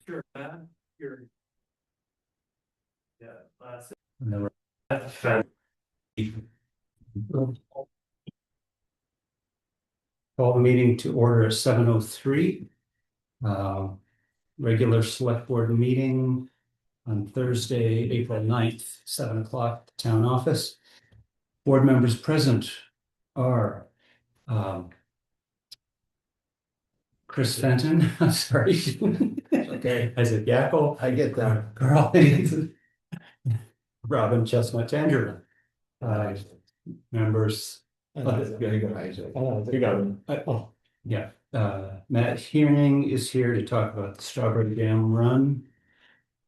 Sure, you're. Yeah, and then we're call the meeting to order at 7:03. Regular select board meeting on Thursday, April 9th, 7 o'clock, town office. Board members present are Chris Fenton, I'm sorry. Okay, Isaac Yackel. I get that. Carl Robin Chestnut Tangerine. Members. You got it. Yeah, Matt Hearing is here to talk about the Strawberry Dam Run.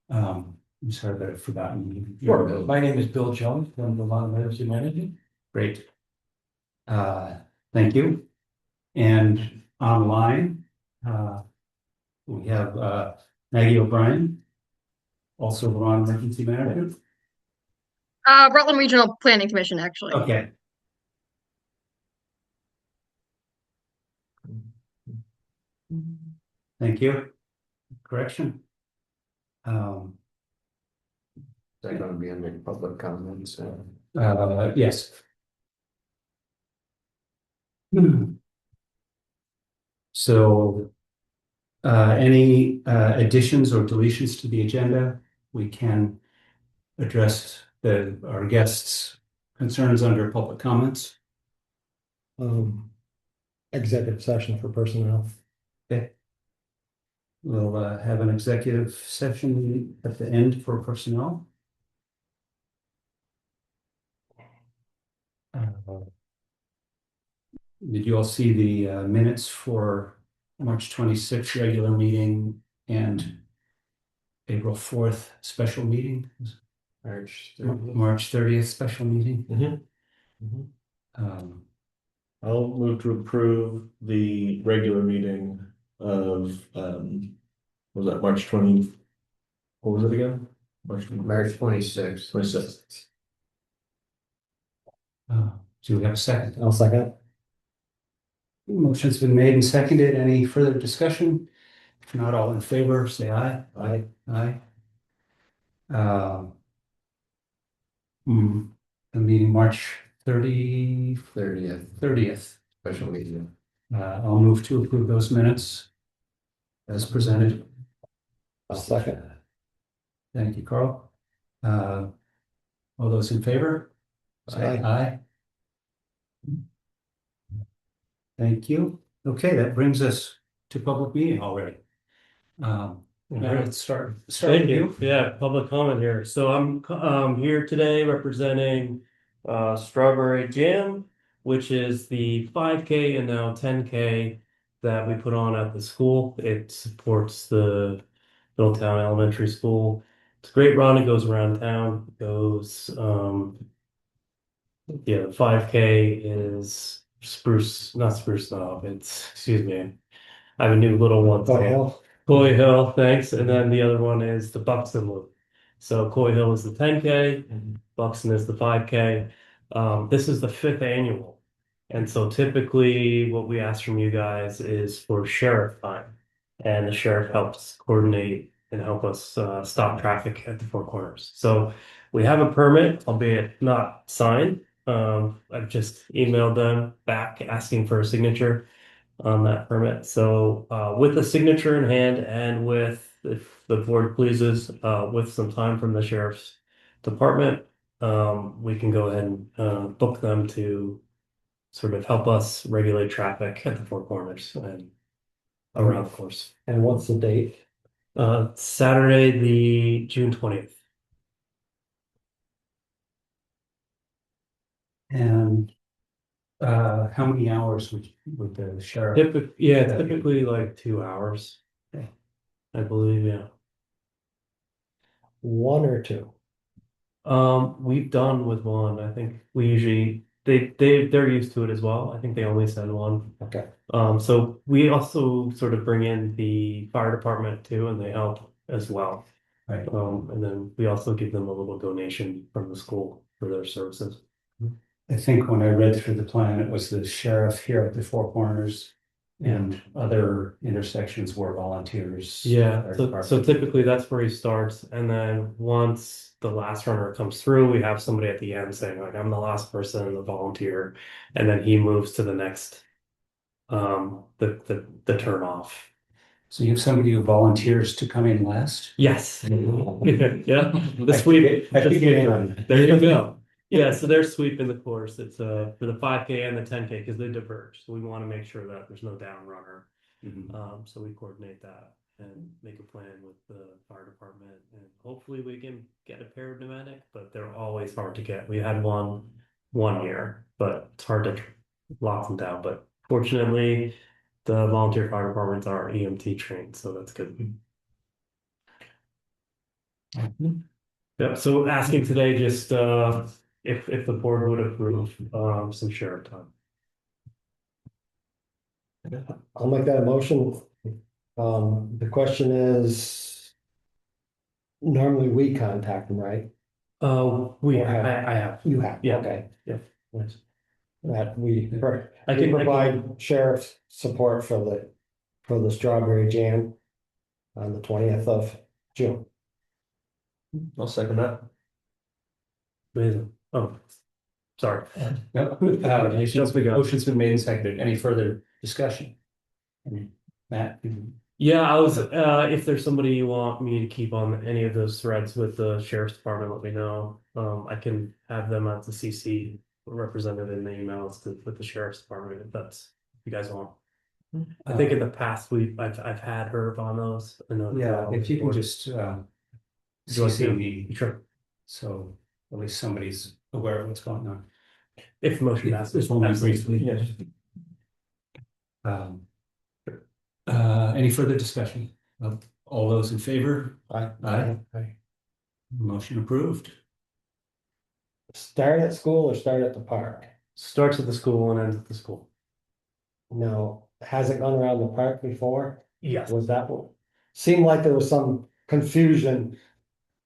I'm sorry that I've forgotten. Sure. My name is Bill Jones from the Vermont Emergency Management. Great. Thank you. And online, we have Maggie O'Brien, also Vermont Emergency Management. Rutland Regional Planning Commission, actually. Okay. Thank you. Correction. Is that going to be under public comments? Yes. So, any additions or deletions to the agenda, we can address our guests' concerns under public comments. Executive session for personnel. Okay. We'll have an executive session at the end for personnel. Did you all see the minutes for March 26th regular meeting and April 4th special meeting? March March 30th special meeting? I'll move to approve the regular meeting of, what was that, March 20? What was it again? March 26th. 26th. Do we have a second? I'll second. Motion's been made and seconded. Any further discussion? If not, all in favor, say aye. Aye. Aye. The meeting March 30th. Special meeting. I'll move to approve those minutes as presented. I'll second. Thank you, Carl. All those in favor? Say aye. Thank you. Okay, that brings us to public meeting already. Let's start Thank with you. Yeah, public comment here. So I'm here today representing Strawberry Jam, which is the 5K and now 10K that we put on at the school. It supports the Middletown Elementary School. It's a great run. It goes around town. It goes yeah, 5K is not Spruce Knob. It's, excuse me, I have a new little one. Coy Hill, thanks. And then the other one is the Buxton Loop. So Coy Hill is the 10K, Buxton is the 5K. This is the 5th annual. And so typically what we ask from you guys is for sheriff time. And the sheriff helps coordinate and help us stop traffic at the Four Corners. So we have a permit, albeit not signed. I've just emailed them back asking for a signature on that permit. So with the signature in hand and with, if the board pleases, with some time from the sheriff's department, we can go ahead and book them to sort of help us regulate traffic at the Four Corners and around the course. And what's the date? Saturday, the June 20th. And how many hours would the sheriff? Typically like 2 hours. Okay. I believe, yeah. 1 or 2? We've done with one. I think we usually they're used to it as well. I think they only send one. Okay. So we also sort of bring in the fire department too, and they help as well. Right. And then we also give them a little donation from the school for their services. I think when I read through the plan, it was the sheriff here at the Four Corners and other intersections where volunteers. Yeah, are so parking. typically that's where he starts, and then once the last runner comes through, we have somebody at the end saying like, I'm the last person, the volunteer, and then he moves to the next, the turn off. So you have somebody who volunteers to come in last? Yes. Yeah, the I sweep. I think it- There you go. Yeah, so they're sweeping the course. It's for the 5K and the 10K because they diverge. So we want to make sure that there's no down runner. So we coordinate that and make a plan with the fire department, and hopefully we can get a pair of pneumatic, but they're always hard to get. We had one year, but it's hard to lock them down. But fortunately, the volunteer fire departments are EMT trained, so that's good. Yep, so asking today just if the board would approve some sheriff time. I'll make that a motion. The question is, normally we contact them, right? I have. You have, Yeah. okay. Yeah. Yes. That we I can provide sheriff's support for the strawberry jam on the 20th of June. I'll second that. Amazing. Oh, sorry. Motion's been made and seconded. Any further discussion? Matt? Yeah, I was, if there's somebody you want me to keep on any of those threads with the sheriff's department, let me know. I can have them as the CC represented in the emails with the sheriff's department if you guys want. I think in the past I've had Herb on those. I know Yeah, if you can just CC me, Sure. so at least somebody's aware of what's going on. If motion passes. This one briefly. Yes. Any further discussion? All those in favor? Aye. Aye. Motion approved. Start at school or start at the park? Starts at the school and ends at the school. No, has it gone around the park before? Yes. Was that what? Seemed like there was some confusion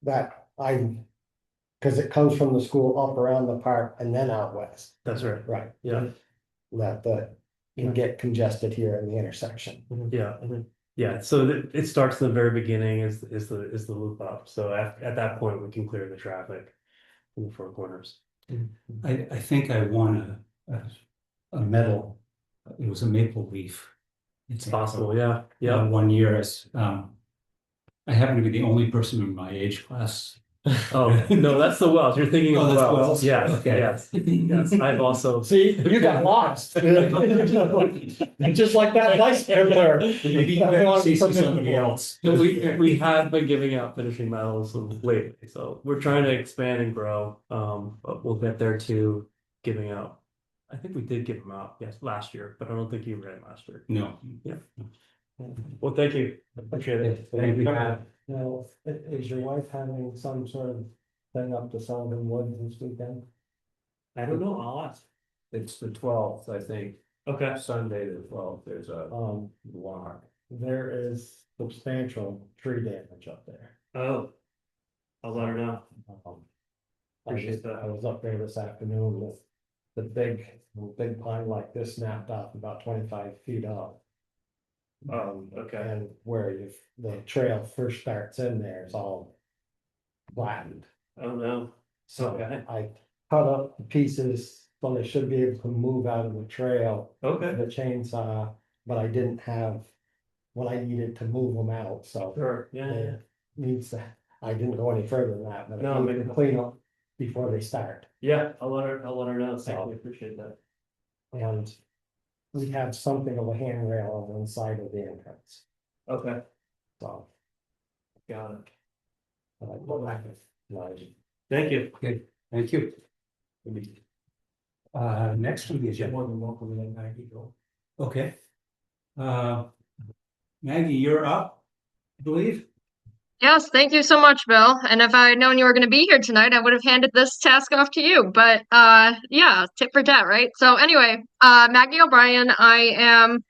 that because it comes from the school up around the park and then out west. That's right. Right. Yeah. That can get congested here in the intersection. Yeah. Yeah. So it starts in the very beginning is the loop up. So at that point we can clear the traffic in the four corners. I think I won a medal. It was a maple leaf. It's possible. Yeah. Yeah. One year as I happen to be the only person in my age class. Oh no, that's the Wells. You're thinking of Oh, that's Wells. Wells? Yes. Okay. Yes. Yes. I've also. See, you got lost. Just like that license player. Maybe you better see somebody else. We have been giving out finishing medals lately, so we're trying to expand and grow. But we'll get there to giving out. I think we did give them out, yes, last year, but I don't think you ran last year. No. Yeah. Well, thank you. Appreciate it. Thank you. Now, is your wife having some sort of thing up to Sullivan Woods this weekend? I don't know. I'll ask. It's the 12th, I think, Okay. Sunday the 12th, there's a walk. There is substantial tree damage up there. Oh. I'll let her know. I was up there this afternoon with the big pine like this snapped off about 25 feet up. Okay. And where the trail first starts in there is all flattened. Oh no. So Okay. I cut up the pieces, so they should be able to move out of the trail, Okay. the chainsaw, but I didn't have what I needed to move them out, so. Sure. Yeah. it Needs to, I didn't go any further than that, but No, I need maybe- to clean up before they start. Yeah. I'll let her know. Thank you. Appreciate that. And we have something of a handrail on one side of the entrance, Okay. so. Got it. Like, Thank you. Okay, thank you. Next on the agenda. more than welcome to Maggie go. Okay. Maggie, you're up, I believe. Yes, thank you so much, Bill. And if I had known you were going to be here tonight, I would have handed this task off to you. But yeah, tit for tat, right? So anyway, Maggie O'Brien, I am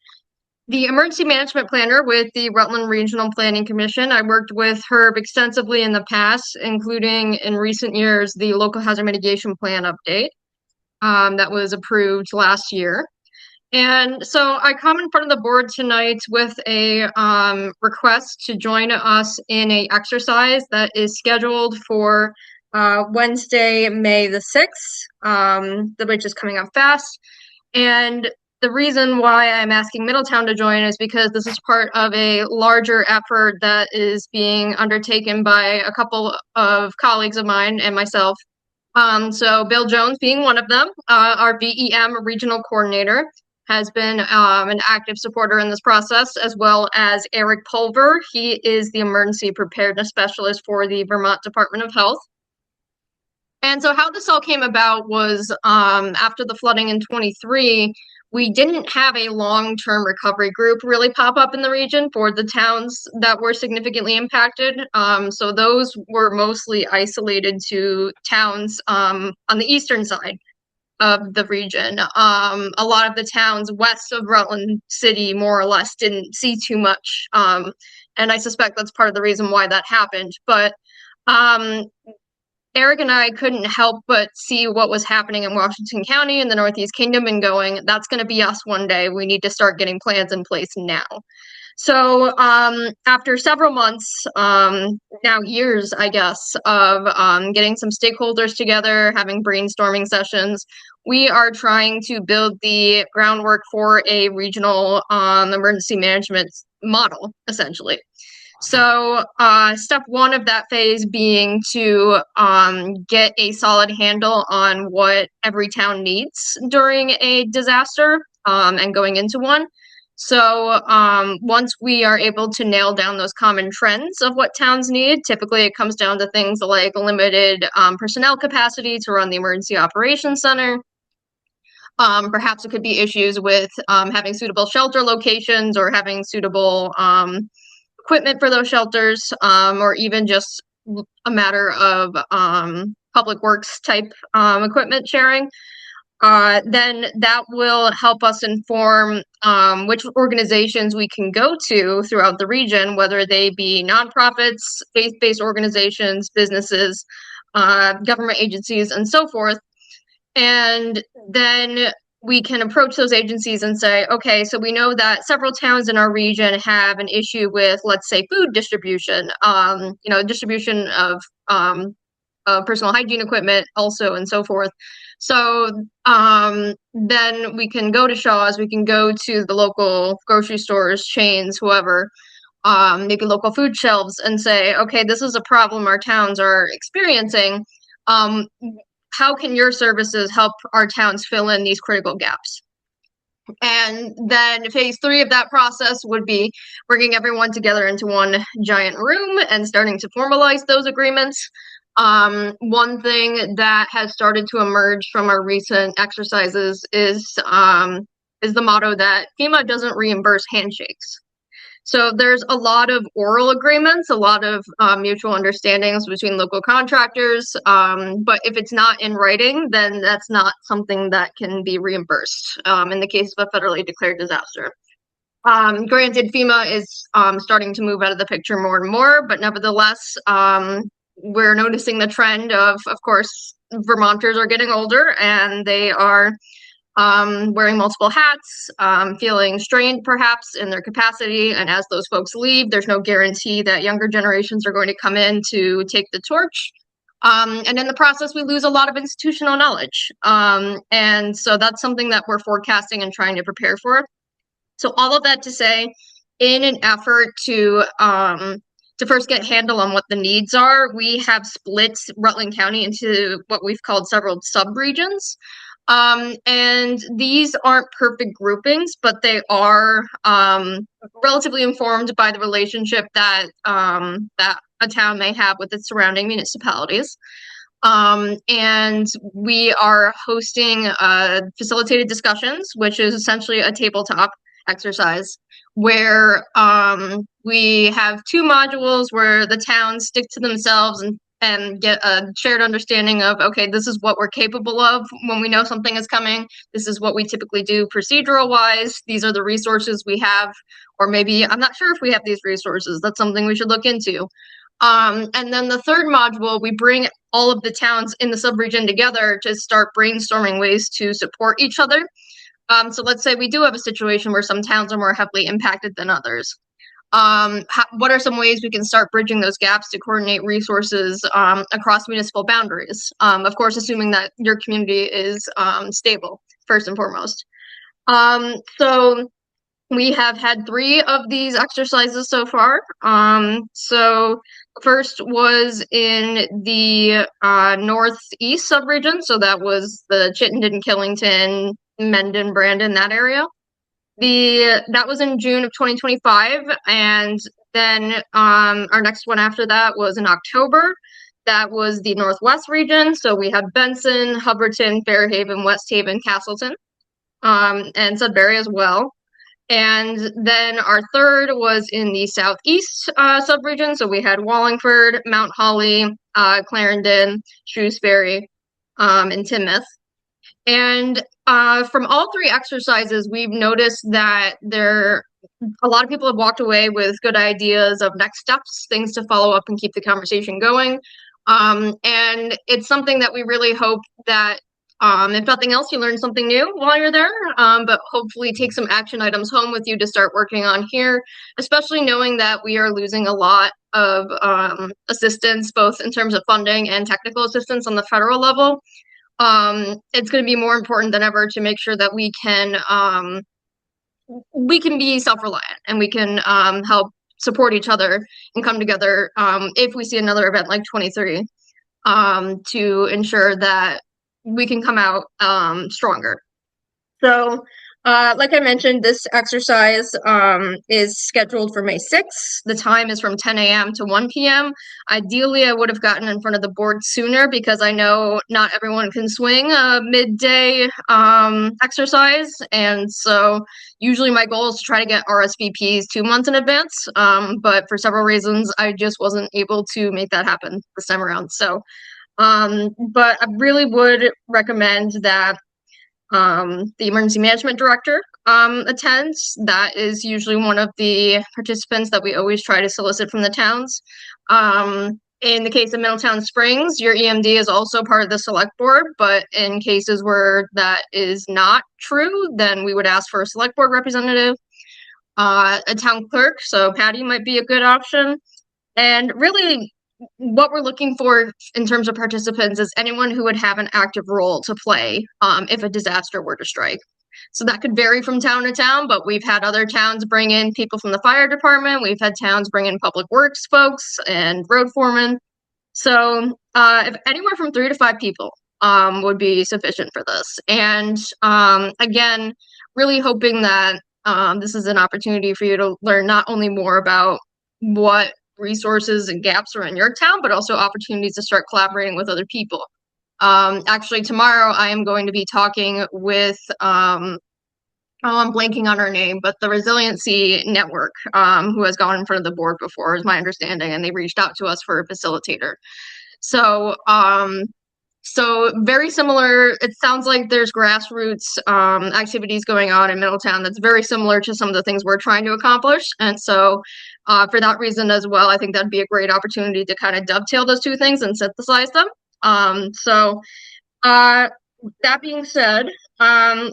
the emergency management planner with the Rutland Regional Planning Commission. I worked with Herb extensively in the past, including in recent years the local hazard mitigation plan update that was approved last year. And so I come in front of the board tonight with a request to join us in a exercise that is scheduled for Wednesday, May the 6th, which is coming up fast. And the reason why I'm asking Middletown to join is because this is part of a larger effort that is being undertaken by a couple of colleagues of mine and myself. So Bill Jones being one of them, our BEM regional coordinator, has been an active supporter in this process, as well as Eric Pulver. He is the emergency preparedness specialist for the Vermont Department of Health. And so how this all came about was after the flooding in 23, we didn't have a long-term recovery group really pop up in the region for the towns that were significantly impacted. So those were mostly isolated to towns on the eastern side of the region. A lot of the towns west of Rutland City, more or less, didn't see too much. And I suspect that's part of the reason why that happened. But Eric and I couldn't help but see what was happening in Washington County and the Northeast Kingdom and going, that's going to be us one day. We need to start getting plans in place now. So after several months, now years, I guess, of getting some stakeholders together, having brainstorming sessions, we are trying to build the groundwork for a regional emergency management model, essentially. So step one of that phase being to get a solid handle on what every town needs during a disaster and going into one. So once we are able to nail down those common trends of what towns need, typically it comes down to things like limited personnel capacity to run the emergency operations center. Perhaps it could be issues with having suitable shelter locations or having suitable equipment for those shelters, or even just a matter of public works type equipment sharing. Then that will help us inform which organizations we can go to throughout the region, whether they be nonprofits, faith-based organizations, businesses, government agencies, and so forth. And then we can approach those agencies and say, okay, so we know that several towns in our region have an issue with, let's say, food distribution, distribution of personal hygiene equipment also, and so forth. So then we can go to Shaw's, we can go to the local grocery stores, chains, whoever, maybe local food shelves, and say, okay, this is a problem our towns are experiencing. How can your services help our towns fill in these critical gaps? And then phase 3 of that process would be bringing everyone together into one giant room and starting to formalize those agreements. One thing that has started to emerge from our recent exercises is the motto that FEMA doesn't reimburse handshakes. So there's a lot of oral agreements, a lot of mutual understandings between local contractors, but if it's not in writing, then that's not something that can be reimbursed in the case of a federally declared disaster. Granted, FEMA is starting to move out of the picture more and more, but nevertheless, we're noticing the trend of course, Vermonters are getting older and they are wearing multiple hats, feeling strained perhaps in their capacity. And as those folks leave, there's no guarantee that younger generations are going to come in to take the torch. And in the process, we lose a lot of institutional knowledge. And so that's something that we're forecasting and trying to prepare for. So all of that to say, in an effort to first get a handle on what the needs are, we have split Rutland County into what we've called several sub-regions. And these aren't perfect groupings, but they are relatively informed by the relationship that that a town may have with its surrounding municipalities. And we are hosting facilitated discussions, which is essentially a tabletop exercise where we have 2 modules where the towns stick to themselves and get a shared understanding of, okay, this is what we're capable of when we know something is coming. This is what we typically do procedural wise. These are the resources we have, or maybe I'm not sure if we have these resources. That's something we should look into. And then the third module, we bring all of the towns in the subregion together to start brainstorming ways to support each other. So let's say we do have a situation where some towns are more heavily impacted than others. What are some ways we can start bridging those gaps to coordinate resources across municipal boundaries? Of course, assuming that your community is stable, first and foremost. So we have had 3 of these exercises so far. So first was in the northeast subregion, so that was the Chittenden, Killington, Mendon, Brandon, that area. That was in June of 2025, and then our next one after that was in October. That was the Northwest region, so we had Benson, Hubbardton, Fairhaven, West Haven, Castleton, and Sudbury as well. And then our third was in the Southeast subregion, so we had Wallingford, Mount Holly, Clarendon, Shrewsbury, and Timoth. And from all 3 exercises, we've noticed that a lot of people have walked away with good ideas of next steps, things to follow up and keep the conversation going. And it's something that we really hope that, if nothing else, you learn something new while you're there, but hopefully take some action items home with you to start working on here, especially knowing that we are losing a lot of assistance, both in terms of funding and technical assistance on the federal level. It's going to be more important than ever to make sure that we can be self-reliant and we can help support each other and come together if we see another event like 23 to ensure that we can come out stronger. So like I mentioned, this exercise is scheduled for May 6th. The time is from 10 a.m. to 1 p.m. Ideally, I would have gotten in front of the board sooner because I know not everyone can swing a midday exercise. And so usually my goal is to try to get RSVPs 2 months in advance. But for several reasons, I just wasn't able to make that happen this time around. So, but I really would recommend that the emergency management director attends. That is usually one of the participants that we always try to solicit from the towns. In the case of Middletown Springs, your EMD is also part of the select board, but in cases where that is not true, then we would ask for a select board representative, a town clerk, so Patty might be a good option. And really, what we're looking for in terms of participants is anyone who would have an active role to play if a disaster were to strike. So that could vary from town to town, but we've had other towns bring in people from the fire department. We've had towns bring in public works folks and road foremen. So if anywhere from 3 to 5 people would be sufficient for this. And again, really hoping that this is an opportunity for you to learn not only more about what resources and gaps are in your town, but also opportunities to start collaborating with other people. Actually, tomorrow I am going to be talking with, I'm blanking on her name, but the Resiliency Network, who has gone in front of the board before, is my understanding, and they reached out to us for a facilitator. So, so very similar. It sounds like there's grassroots activities going on in Middletown that's very similar to some of the things we're trying to accomplish. And so for that reason as well, I think that'd be a great opportunity to kind of dovetail those 2 things and synthesize them. So that being said,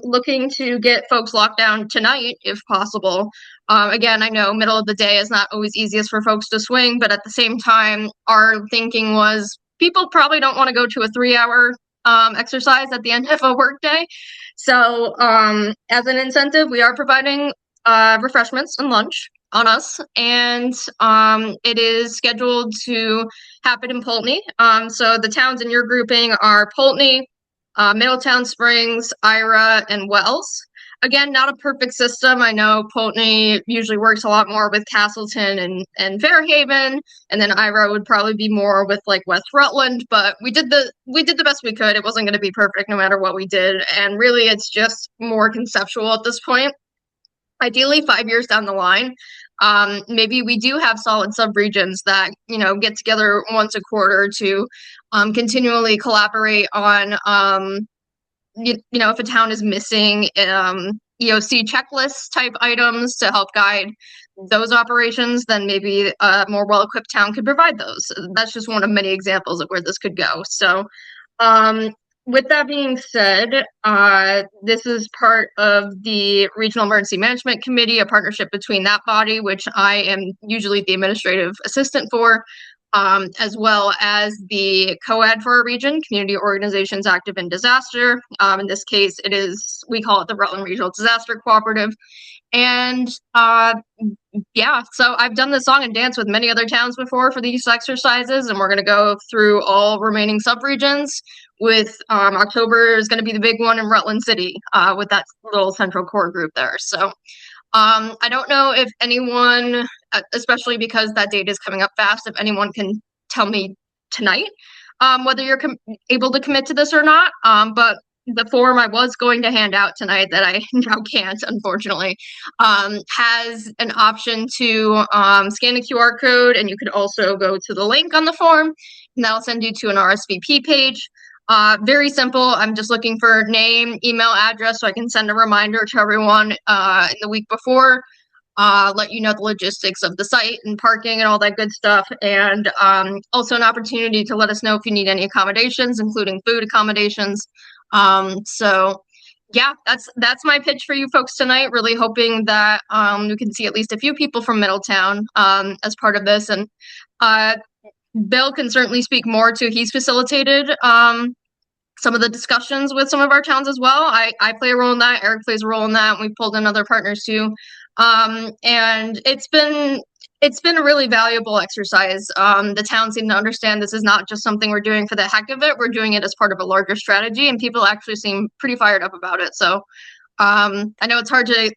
looking to get folks locked down tonight if possible. Again, I know middle of the day is not always easiest for folks to swing, but at the same time, our thinking was people probably don't want to go to a 3-hour exercise at the end of a workday. So as an incentive, we are providing refreshments and lunch on us, and it is scheduled to happen in Poultney. So the towns in your grouping are Poultney, Middletown Springs, Ira, and Wells. Again, not a perfect system. I know Poultney usually works a lot more with Castleton and Fairhaven, and then Ira would probably be more with like West Rutland. But we did the best we could. It wasn't going to be perfect no matter what we did, and really, it's just more conceptual at this point. Ideally, 5 years down the line, maybe we do have solid subregions that get together once a quarter to continually collaborate on. If a town is missing EOC checklist type items to help guide those operations, then maybe a more well-equipped town could provide those. That's just one of many examples of where this could go. So with that being said, this is part of the Regional Emergency Management Committee, a partnership between that body, which I am usually the administrative assistant for, as well as the co-ed for our region, Community Organizations Active in Disaster. In this case, we call it the Rutland Regional Disaster Cooperative. And yeah, so I've done the song and dance with many other towns before for these exercises, and we're going to go through all remaining subregions. With October is going to be the big one in Rutland City with that little central core group there. So I don't know if anyone, especially because that date is coming up fast, if anyone can tell me tonight whether you're able to commit to this or not. But the form I was going to hand out tonight that I now can't, unfortunately, has an option to scan the QR code, and you could also go to the link on the form, and that'll send you to an RSVP page. Very simple. I'm just looking for name, email address, so I can send a reminder to everyone in the week before, let you know the logistics of the site and parking and all that good stuff. And also an opportunity to let us know if you need any accommodations, including food accommodations. So yeah, that's my pitch for you folks tonight. Really hoping that we can see at least a few people from Middletown as part of this. And Bill can certainly speak more to, he's facilitated some of the discussions with some of our towns as well. I play a role in that. Eric plays a role in that. And we've pulled in other partners too. And it's been a really valuable exercise. The towns seem to understand this is not just something we're doing for the heck of it. We're doing it as part of a larger strategy, and people actually seem pretty fired up about it. So I know it's hard to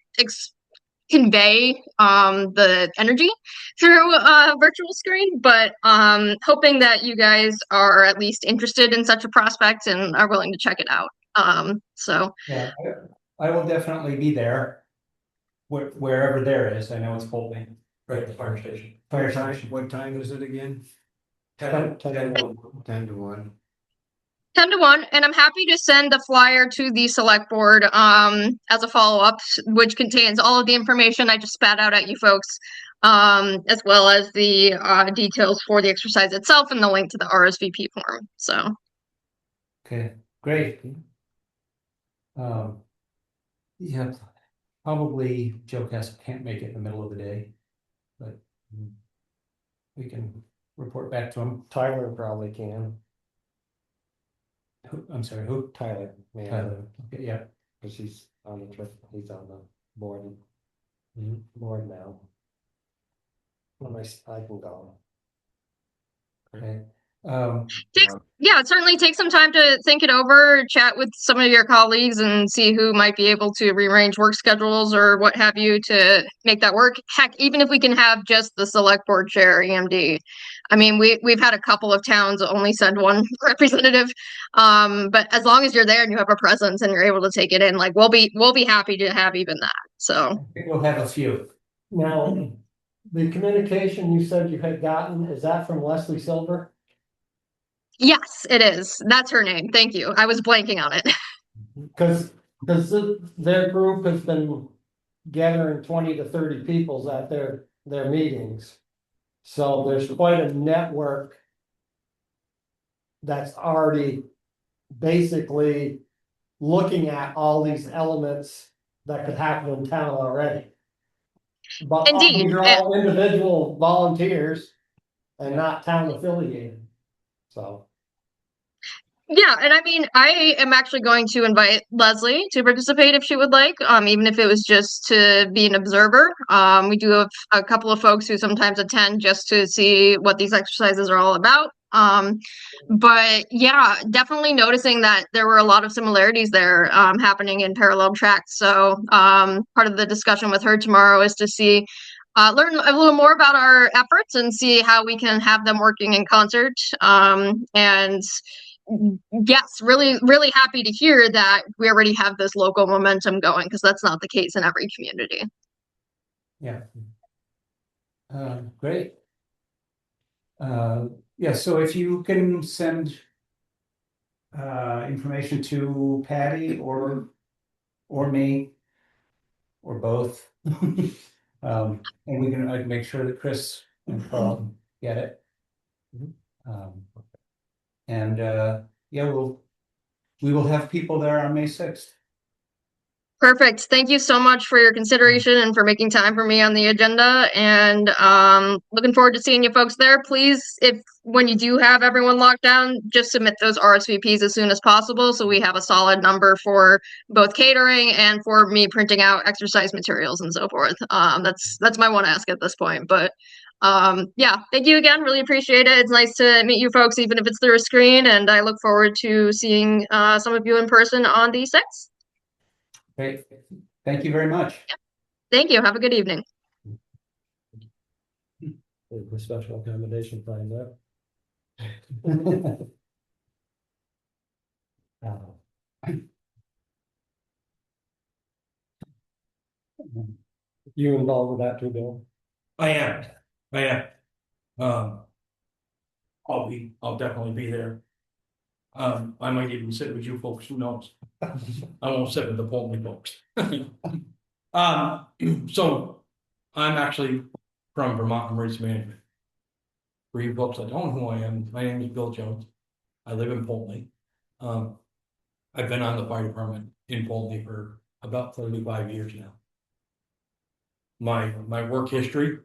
convey the energy through a virtual screen, but hoping that you guys are at least interested in such a prospect and are willing to check it out. So Yeah, I will definitely be there. Wherever there is, I know it's Colby. Right at the fire station. Fire station. What time is it again? 10 to 10 1. 10 to 1. 10 to 1, and I'm happy to send a flyer to the select board as a follow-up, which contains all of the information I just spat out at you folks, as well as the details for the exercise itself and the link to the RSVP form. So Okay, great. Yeah, probably Joe Castle can't make it in the middle of the day, but we can report back to him. Tyler probably can. I'm sorry, who? Tyler, man, Tyler. Okay, yeah. because he's on the trip, he's on the board. Board now. When I can go. Okay. certainly take some time to think it over, chat with some of your colleagues and see who might be able to rearrange work schedules or what have you to make that work. Heck, even if we can have just the select board chair EMD. I mean, we've had a couple of towns only send one representative. But as long as you're there and you have a presence and you're able to take it in, like we'll be happy to have even that. So I think we'll have a few. Now, the communication you said you had gotten, is that from Leslie Silver? yes, it is. That's her name. Thank you. I was blanking on it. Because their group has been gathering 20 to 30 people at their meetings. So there's quite a network that's already basically looking at all these elements that could happen in town already. But Indeed. these are all individual volunteers and not town affiliated. So. Yeah, and I mean, I am actually going to invite Leslie to participate if she would like, even if it was just to be an observer. We do have a couple of folks who sometimes attend just to see what these exercises are all about. But yeah, definitely noticing that there were a lot of similarities there happening in parallel tracks. So part of the discussion with her tomorrow is to see learn a little more about our efforts and see how we can have them working in concert. And yes, really, really happy to hear that we already have this local momentum going, because that's not the case in every community. Yeah. Great. Yeah, so if you can send information to Patty or me or both, and we can I can make sure that Chris and Carl get it. And yeah, we'll we will have people there on May 6th. Perfect. Thank you so much for your consideration and for making time for me on the agenda. And looking forward to seeing you folks there. Please, if when you do have everyone locked down, just submit those RSVPs as soon as possible so we have a solid number for both catering and for me printing out exercise materials and so forth. That's my one ask at this point. But yeah, thank you again. Really appreciate it. It's nice to meet you folks, even if it's through a screen. And I look forward to seeing some of you in person on the 6th. Okay, thank you very much. Thank you. Have a good evening. The special accommodation plan there. You involved with that too, Bill? I am. I'll definitely be there. I might even sit with you folks, who knows? I won't sit with the Pullman folks. So I'm actually from Vermont Emergency Management. For you folks that don't know who I am, my name is Bill Jones. I live in Pullman. I've been on the fire department in Pullman for about 35 years now. My work history,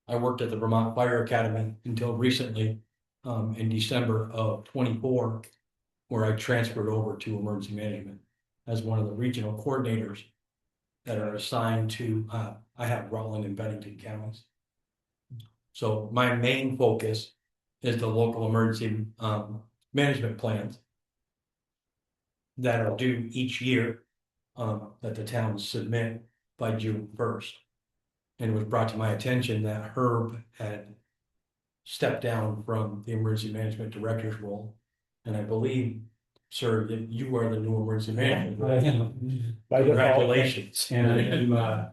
I worked at the Vermont Fire Academy until recently, in December of 24, where I transferred over to emergency management as one of the regional coordinators that are assigned to, I have Rutland and Bennington counties. So my main focus is the local emergency management plans that are due each year, that the towns submit by June 1st. And it was brought to my attention that Herb had stepped down from the emergency management director's role. And I believe, sir, that you are the new emergency manager. I am. Congratulations. And I'm,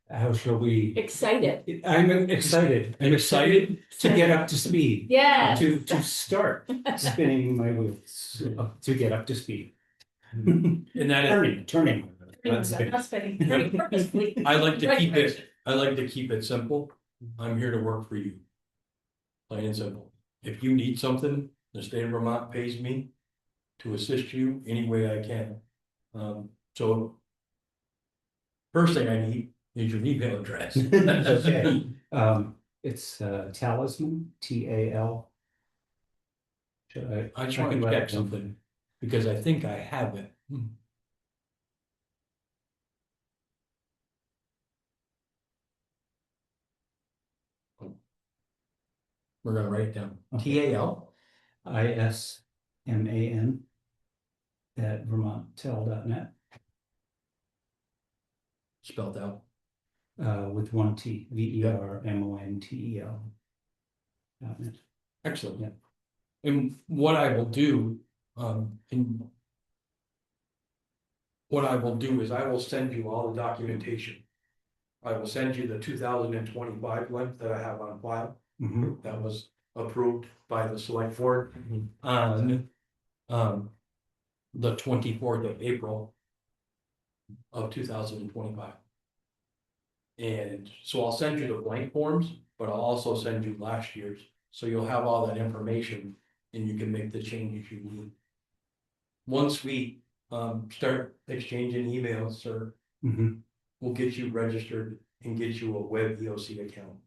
how shall we? Excited. I'm excited. I'm excited to get up to speed. Yeah. To start spinning my wheels, to get up to speed. And that is, Turning. That's it. That's funny. Purposefully. I like to keep it simple. I'm here to work for you. Plain and simple. If you need something, the state of Vermont pays me to assist you any way I can. So first thing I need is your email address. Okay, it's Talisman, T-A-L. I just want to check something because I think I have it. We're gonna write it down. Okay. T-A-L. ISMAN at vermonttel.net, Spelled out. with one T, VERMONTEL. .net. Excellent. Yeah. And what I will do, is I will send you all the documentation. I will send you the 2025 link that I have on file. Mhm. That was approved by the Selectboard on the 24th of April of 2025. And so I'll send you the blank forms, but I'll also send you last year's, so you'll have all that information and you can make the changes you need. Once we start exchanging emails, sir, Mhm. we'll get you registered and get you a web EOC account.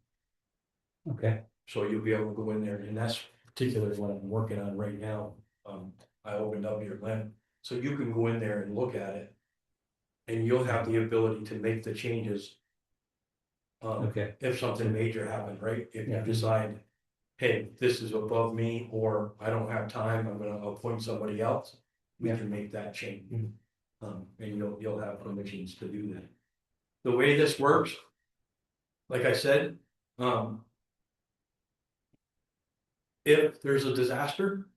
Okay, So you'll be able to go in there, and that's particularly what I'm working on right now. I opened up your link, so you can go in there and look at it. And you'll have the ability to make the changes. okay, If something major happened, right? If you Yeah. decide, hey, this is above me, or I don't have time, I'm gonna appoint somebody else. We Yeah. can make that change. And you'll have permissions to do that. The way this works, like I said, if there's a disaster,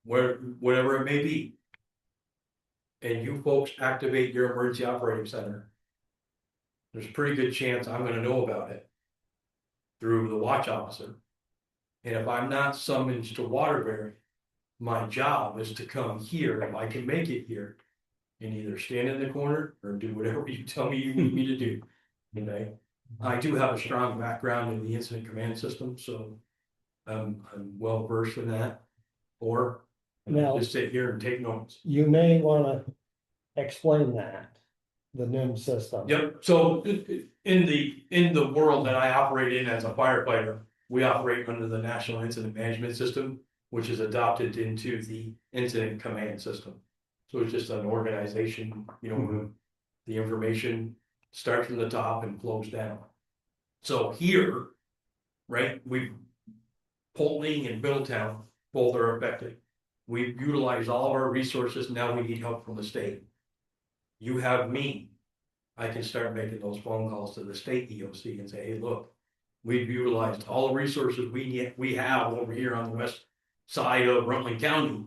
whatever it may be, and you folks activate your emergency operating center, there's a pretty good chance I'm gonna know about it through the watch officer. And if I'm not summoned to Waterbury, my job is to come here if I can make it here and either stand in the corner or do whatever you tell me you need me to do. Okay, I do have a strong background in the incident command system, so I'm well versed in that. Or Now- Just sit here and take notes. You may wanna explain that, the NIM system. Yep, so in the world that I operate in as a firefighter, we operate under the National Incident Management System, which is adopted into the Incident Command System. So it's just an organization, you know, the information starts from the top and flows down. So here, right, Poultney and Middletown both are affected. We've utilized all of our resources, now we need help from the state. You have me, I can start making those phone calls to the state EOC and say, hey, look, we've utilized all the resources we have over here on the west side of Rutland County.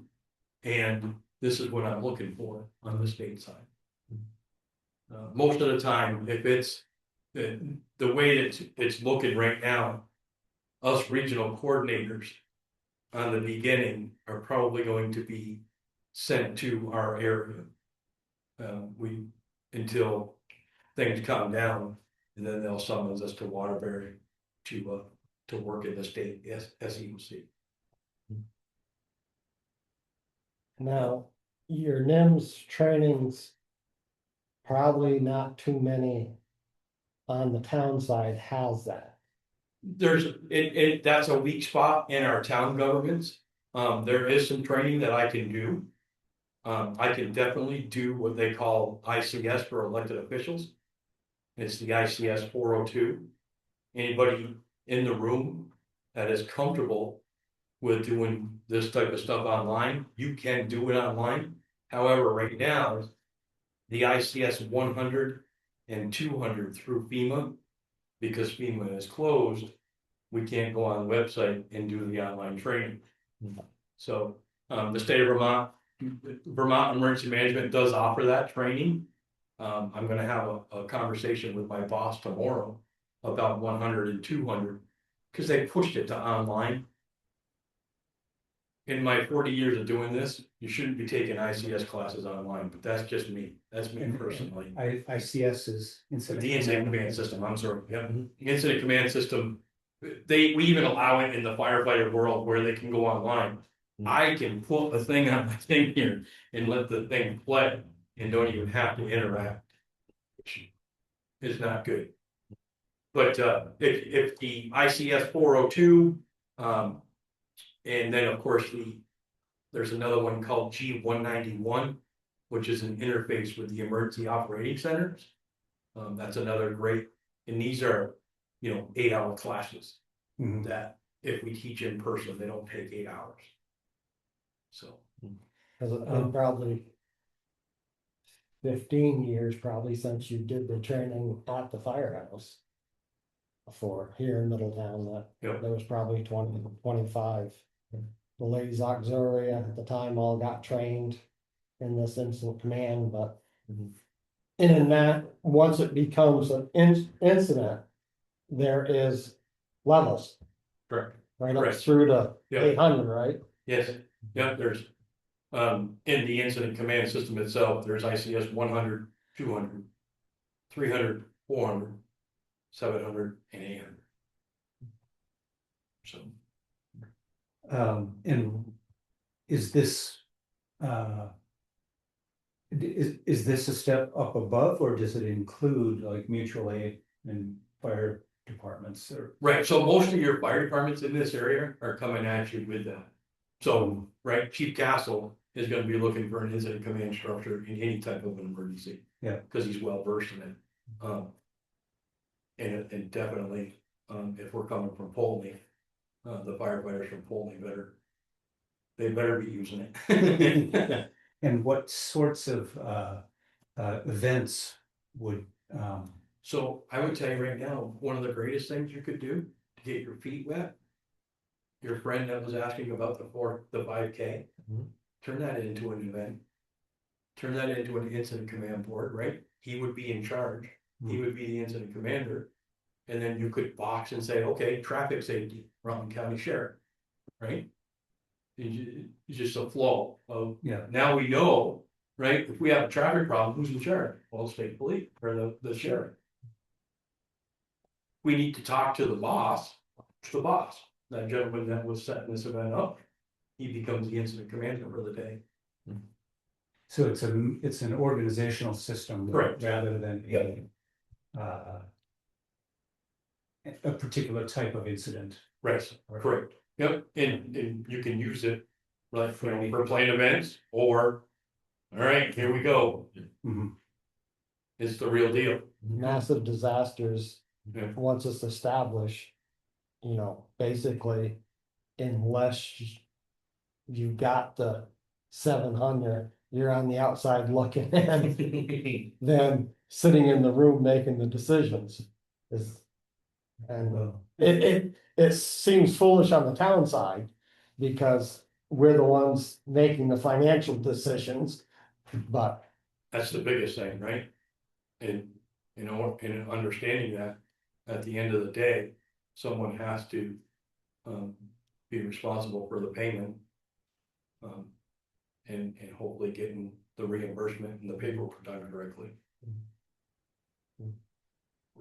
And this is what I'm looking for on the state side. Most of the time, if it's the way it's looking right now, us regional coordinators on the beginning are probably going to be sent to our area. Until things calm down, and then they'll summons us to Waterbury to work in the state SEC. Now, your NIMS trainings, probably not too many on the town side has that. That's a weak spot in our town governments. There is some training that I can do. I can definitely do what they call ICS for elected officials. It's the ICS 402. Anybody in the room that is comfortable with doing this type of stuff online, you can do it online. However, right now, the ICS 100 and 200 through FEMA, because FEMA is closed, we can't go on the website and do the online training. So the state of Vermont Emergency Management does offer that training. I'm gonna have a conversation with my boss tomorrow about 100 and 200, because they pushed it to online. In my 40 years of doing this, you shouldn't be taking ICS classes online, but that's just me. That's me personally. ICS is The incident command system, I'm sorry, yeah, the incident command system. We even allow it in the firefighter world where they can go online. I can put a thing on my thing here and let the thing play and don't even have to interact, which is not good. But if the ICS 402, and then of course there's another one called G191, which is an interface with the emergency operating centers. That's another great, and these are, 8-hour classes that if we teach in person, they don't take 8 hours. So. Cause it's been probably 15 years probably since you did the training at the firehouse. Before, here in Middletown, that Yep. there was probably 20, 25. The ladies auxiliary at the time all got trained in this incident command, but. In that, once it becomes an incident, there is levels, Correct. right up Correct. through to Yeah. 800, right? Yes, yeah, there's, in the incident command system itself, there's ICS 100, 200, 300, 400, 700, and 800. So. And is this, is this a step up above, or does it include like mutual aid and fire departments or? Right, so most of your fire departments in this area are coming at you with that. So, right, Chief Castle is gonna be looking for an incident command structure in any type of an emergency. Yeah. Cause he's well versed in it. And definitely, if we're coming from Poultney, the firefighters from Poultney they better be using it. And what sorts of events would So I would tell you right now, one of the greatest things you could do to get your feet wet. Your friend that was asking about the 5K, turn that into an event. Turn that into an incident command board, right? He would be in charge. He would be the incident commander. And then you could box and say, okay, traffic safety, Rutland County Sheriff, right? It's just a flow of, Yeah. now we know, right? If we have a traffic problem, who's in charge? Well, state police or the sheriff. We need to talk to the boss, that gentleman that was setting this event up. he becomes the incident commander for the day. So it's an organizational system. Correct. Rather than a particular type of incident. Right, correct. Yep, and you can use it, like, for playing events, or, all right, here we go. Mhm. It's the real deal. Massive disasters, Yeah. once it's established, you know, basically, unless you got the 700, you're on the outside looking in, then sitting in the room making the decisions is. And it seems foolish on the town side, because we're the ones making the financial decisions, but. That's the biggest thing, right? And, you know, and understanding that, at the end of the day, someone has to be responsible for the payment. And hopefully getting the reimbursement and the paperwork done correctly.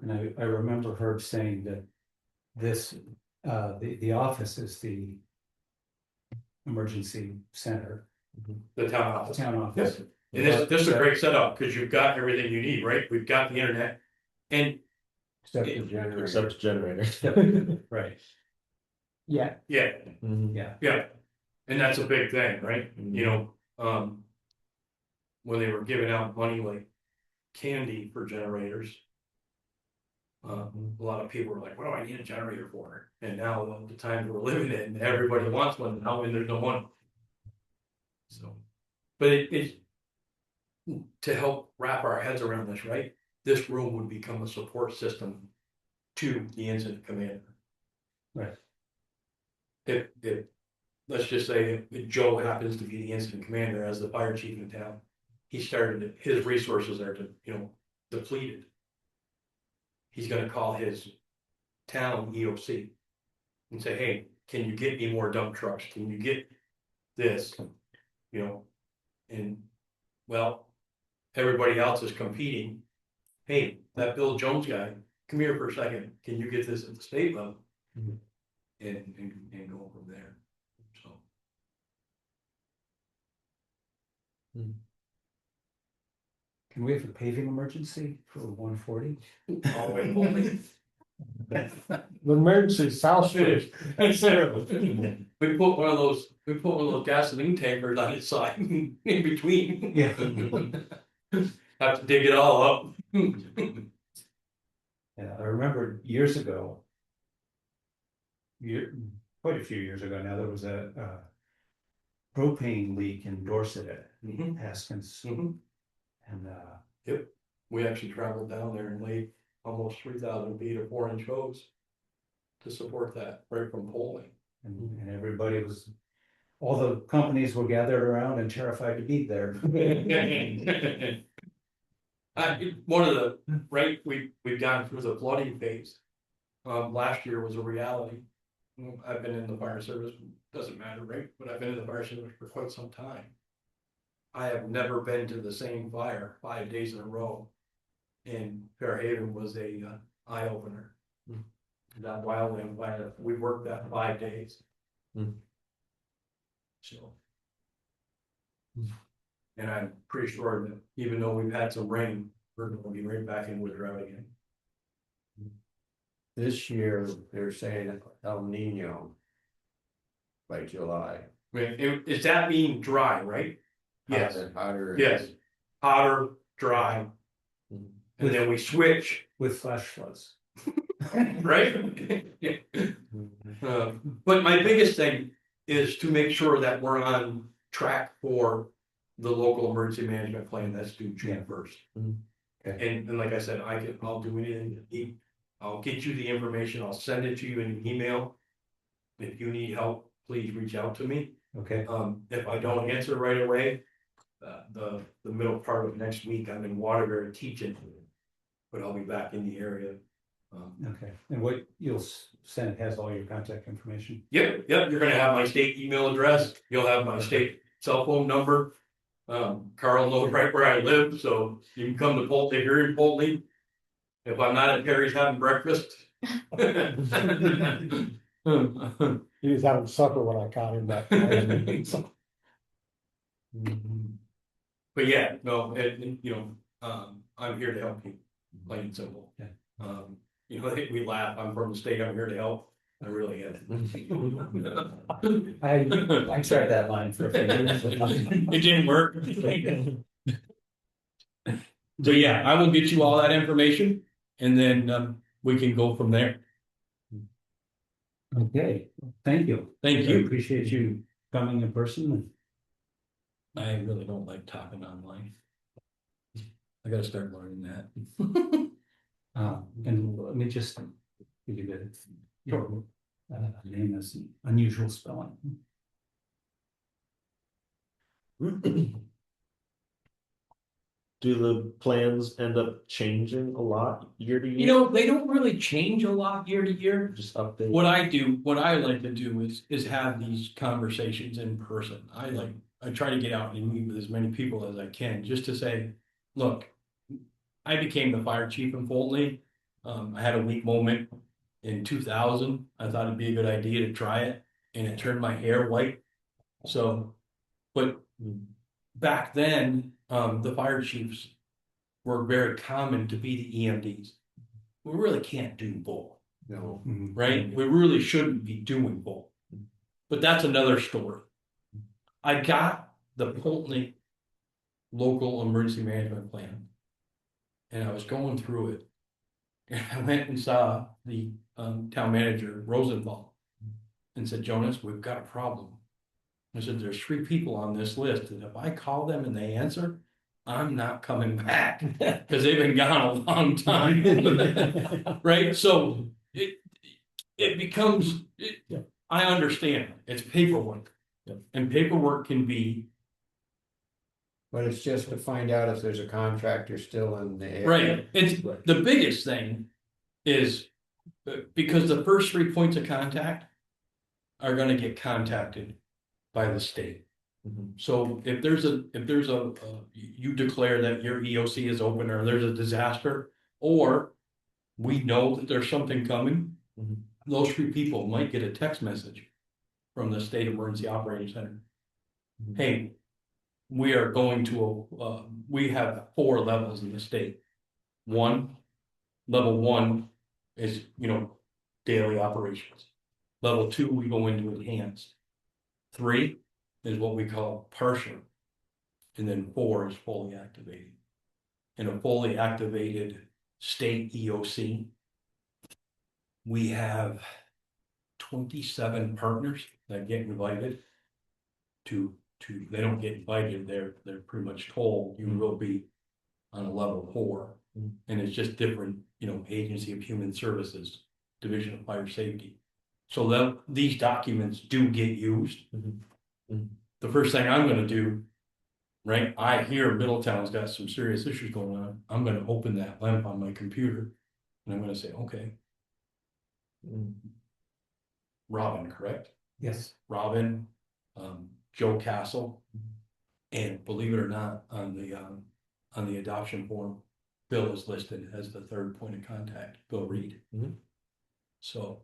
And I remember Herb saying that this, the office is the emergency center, The town office. town office. Yes. And this is a great setup, because you've got everything you need, right? We've got the internet. And Except the generator. Except generator. Right. Yeah, yeah, yeah. yeah, and that's a big thing, right? You know, when they were giving out money like candy for generators, a lot of people were like, what do I need a generator for? And now the times we're living in, everybody wants one now, and there's no one. So, but it's to help wrap our heads around this, right? This room would become a support system to the incident commander. Right. If let's just say if Joe happens to be the incident commander as the fire chief in town, his resources are depleted. He's gonna call his town EOC and say, hey, can you get me more dump trucks? Can you get this? And well, everybody else is competing. Hey, that Bill Jones guy, come here for a second. Can you get this at the state level? And go from there. So. Can we have a paving emergency for 140? The emergency South Street. We put one of those gasoline tankers on its side in between. Yeah. Have to dig it all up. Yeah, I remember years ago. Quite a few years ago now, there was a propane leak in Dorset at Haskins. And Yep, we actually traveled down there and laid almost 3,000 feet of 4-inch hose to support that right from polling. and everybody was, all the companies were gathered around and terrified to be there. We've gone through the flooding phase. Last year was a reality. I've been in the fire service, doesn't matter, right? But I've been in the fire service for quite some time. I have never been to the same fire 5 days in a row. And Fairhaven was a eye opener. That wildland fire, we worked that 5 days. So. And I'm pretty sure that even though we've had some rain, we're gonna be right back in with drought again. This year, they're saying El Nino by July. Is that being dry, right? Yes, Hotter. yes, hotter, dry. And then we switch, With flash floods. right? But my biggest thing is to make sure that we're on track for the local emergency management plan that's due June 1st. Okay. And like I said, I'll do anything you need. I'll get you the information, I'll send it to you in an email. If you need help, please reach out to me. Okay. If I don't answer right away, the middle part of next week, I'm in Waterbury teaching, but I'll be back in the area. Okay, and what you'll send has all your contact information. Yep, you're gonna have my state email address, you'll have my state cell phone number. Carl knows right where I live, so you can come to Pulte here in Pulte. If I'm not at Perry's having breakfast. He was having supper when I caught him back. But yeah, no, I'm here to help you, plain and simple. Yeah. We laugh, I'm from the state, I'm here to help, I really am. I tried that line for a few years. It didn't work. So yeah, I will get you all that information and then we can go from there. Okay, thank you. Thank I you. appreciate you coming in person. I really don't like talking online. I gotta start learning that. And let me just give you the name is unusual spelling. Do the plans end up changing a lot year to year? They don't really change a lot year to year. Just update. What I like to do is have these conversations in person. I try to get out and meet with as many people as I can, just to say, look, I became the fire chief in Fulton. I had a weak moment in 2000. I thought it'd be a good idea to try it, and it turned my hair white. So, but back then, the fire chiefs were very common to be the EMDs. We really can't do both. No. Right? We really shouldn't be doing both. But that's another story. I got the Polteny local emergency management plan, and I was going through it. And I went and saw the town manager, Rosenthal, and said, Jonas, we've got a problem. I said, there's 3 people on this list, and if I call them and they answer, I'm not coming back because they've been gone a long time. Right? So it becomes, I understand, it's paperwork. And paperwork can be, But it's just to find out if there's a contractor still in the area. right, it's, the biggest thing is, because the first 3 points of contact are gonna get contacted by the state. So if there's a, you declare that your EOC is open, or there's a disaster, or we know that there's something coming, those 3 people might get a text message from the State Emergency Operating Center. Hey, we are going to, we have 4 levels in the state. Level 1 is, daily operations. Level 2, we go into enhanced. 3 is what we call partial. And then 4 is fully activated. In a fully activated state EOC, we have 27 partners that get invited to, they don't get invited, they're pretty much told you will be on a level 4. And it's just different, Agency of Human Services, Division of Fire Safety. So that these documents do get used. The first thing I'm gonna do, right? I hear Middletown's got some serious issues going on. I'm gonna open that lamp on my computer and I'm gonna say, okay. Robin, correct? Yes. Robin, Joe Castle, and believe it or not, on the adoption form, Bill is listed as the 3rd point of contact, Bill Reed. So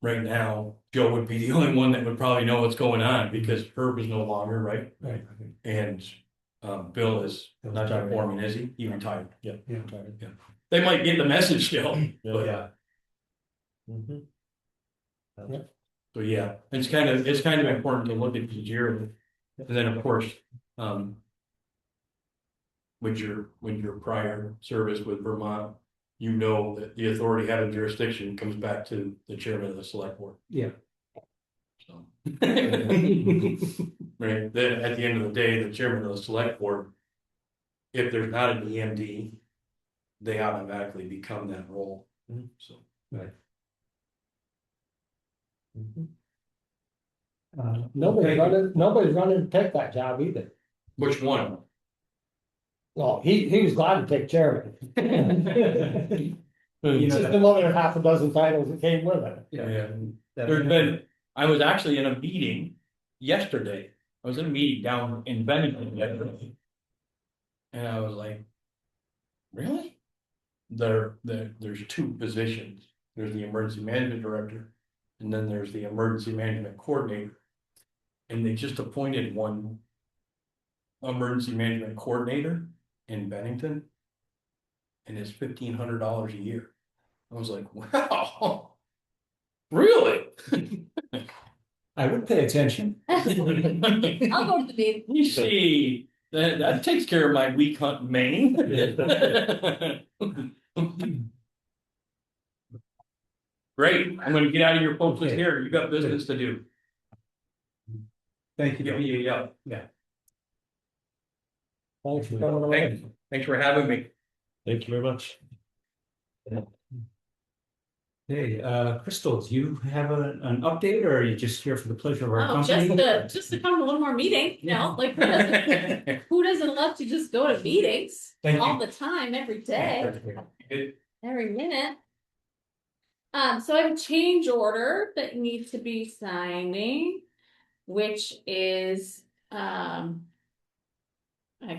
right now, Joe would be the only one that would probably know what's going on, because Herb is no longer, right? Right. And Bill is not that foreman, is he? He retired. Yeah. Yeah. Yeah. They might get the message still, but Yeah. so yeah, it's kind of important to look at the year, and then of course, with your prior service with Vermont, that the authority having jurisdiction comes back to the chairman of the select board. Yeah. So, right, then at the end of the day, the chairman of the select board, if there's not an EMD, they automatically become that role. So. Right. Nobody's running to take that job either. Which one? Well, he was glad to take chairman. You Just know, another half a dozen titles that came with it. Yeah. I was actually in a meeting yesterday. I was in a meeting down in Bennington yesterday. And I was like, really? There's 2 positions there's the emergency management director, and then there's the emergency management coordinator. And they just appointed one emergency management coordinator in Bennington. And it's $1,500 a year. I was like, wow, really? I would pay attention. I'll go to the meeting. You see, that takes care of my weak hunt Maine. Great, I'm gonna get out of your focus Okay. here, you got business to do. Thank you. Yeah. Thanks for coming around. Thanks for having me. Thank you very much. Hey, Crystal, do you have an update or are you just here for the pleasure of our Oh, company? just to come to one more meeting, you know, like who doesn't love to just go to meetings Thank you. all the time, every day, every minute? So I have a change order that needs to be signing, which is, I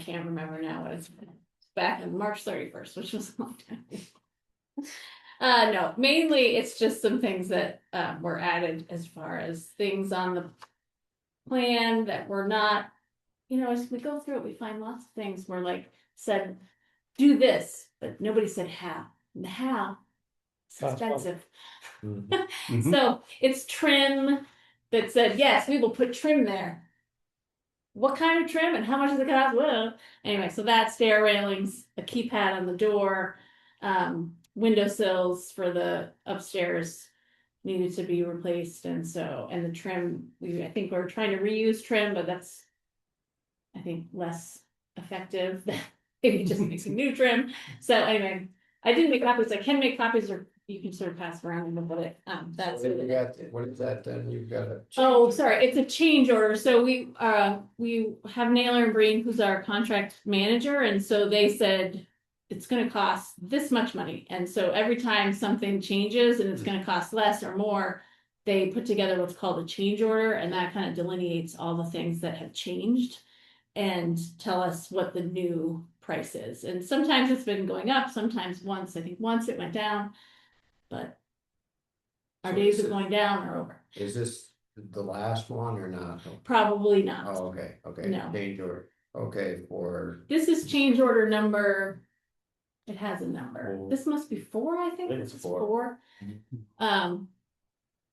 can't remember now what it's back on March 31st, which was a long time. No, mainly it's just some things that were added as far as things on the plan that were not, you know, as we go through it, we find lots of things where like said, do this, but nobody said how. And the how, it's That's fun. expensive. Mhm. So it's trim that said, yes, we will put trim there. What kind of trim and how much is it gonna cost? Well, anyway, so that's stair railings, a keypad on the door, windowsills for the upstairs needed to be replaced, and the trim, I think we're trying to reuse trim, but that's I think less effective than if you just make some new trim. So anyway, I didn't make copies, I can make copies, or you can sort of pass around and look at it. That's What is that then? You've got a. Oh, sorry, it's a change order. So we have Naylor and Breen, who's our contract manager, and so they said it's gonna cost this much money. And so every time something changes and it's gonna cost less or more, they put together what's called a change order, and that kind of delineates all the things that have changed and tell us what the new price is. And sometimes it's been going up, sometimes once it went down, but our So days is of it- going down are over. Is this the last one or not? Probably not. Oh, okay, okay. No. Change order, okay, for, This is change order number. It has a number. Four. This must be 4, I think. I think it's It's 4.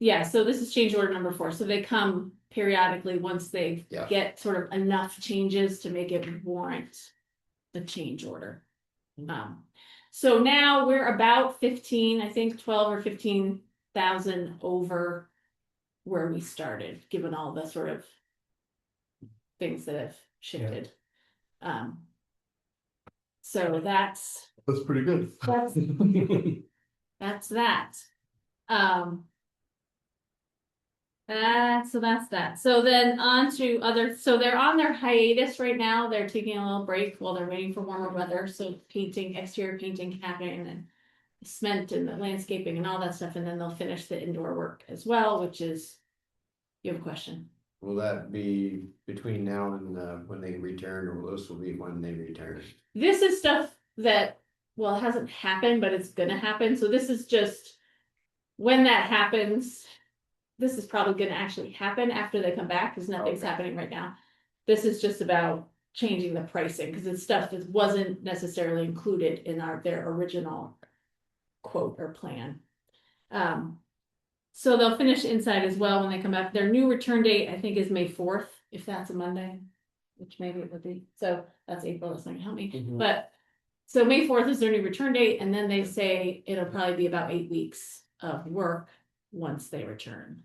Yeah, so this is change order number 4. So they come periodically once they Yeah. get sort of enough changes to make it warrant the change order. So now we're about 15, I think 12 or 15,000 over where we started, given all the sort of things that have shifted. So that's pretty good. that's that. So that's that. So then on to other, so they're on their hiatus right now. They're taking a little break while they're waiting for warmer weather. So painting, exterior painting can happen, and cement and the landscaping and all that stuff. And then they'll finish the indoor work as well, which is, you have a question? will that be between now and when they return, or this will be when they return? This is stuff that, well, it hasn't happened, but it's gonna happen. So this is just when that happens. This is probably gonna actually happen after they come back, because nothing's happening right now. This is just about changing the pricing, because it's stuff that wasn't necessarily included in their original quote or plan. So they'll finish inside as well when they come back. Their new return date, I think, is May 4th, if that's a Monday, which maybe it would be. So that's April, that's not gonna help me. But so May 4th is their new return date, and then they say it'll probably be about 8 weeks of work once they return.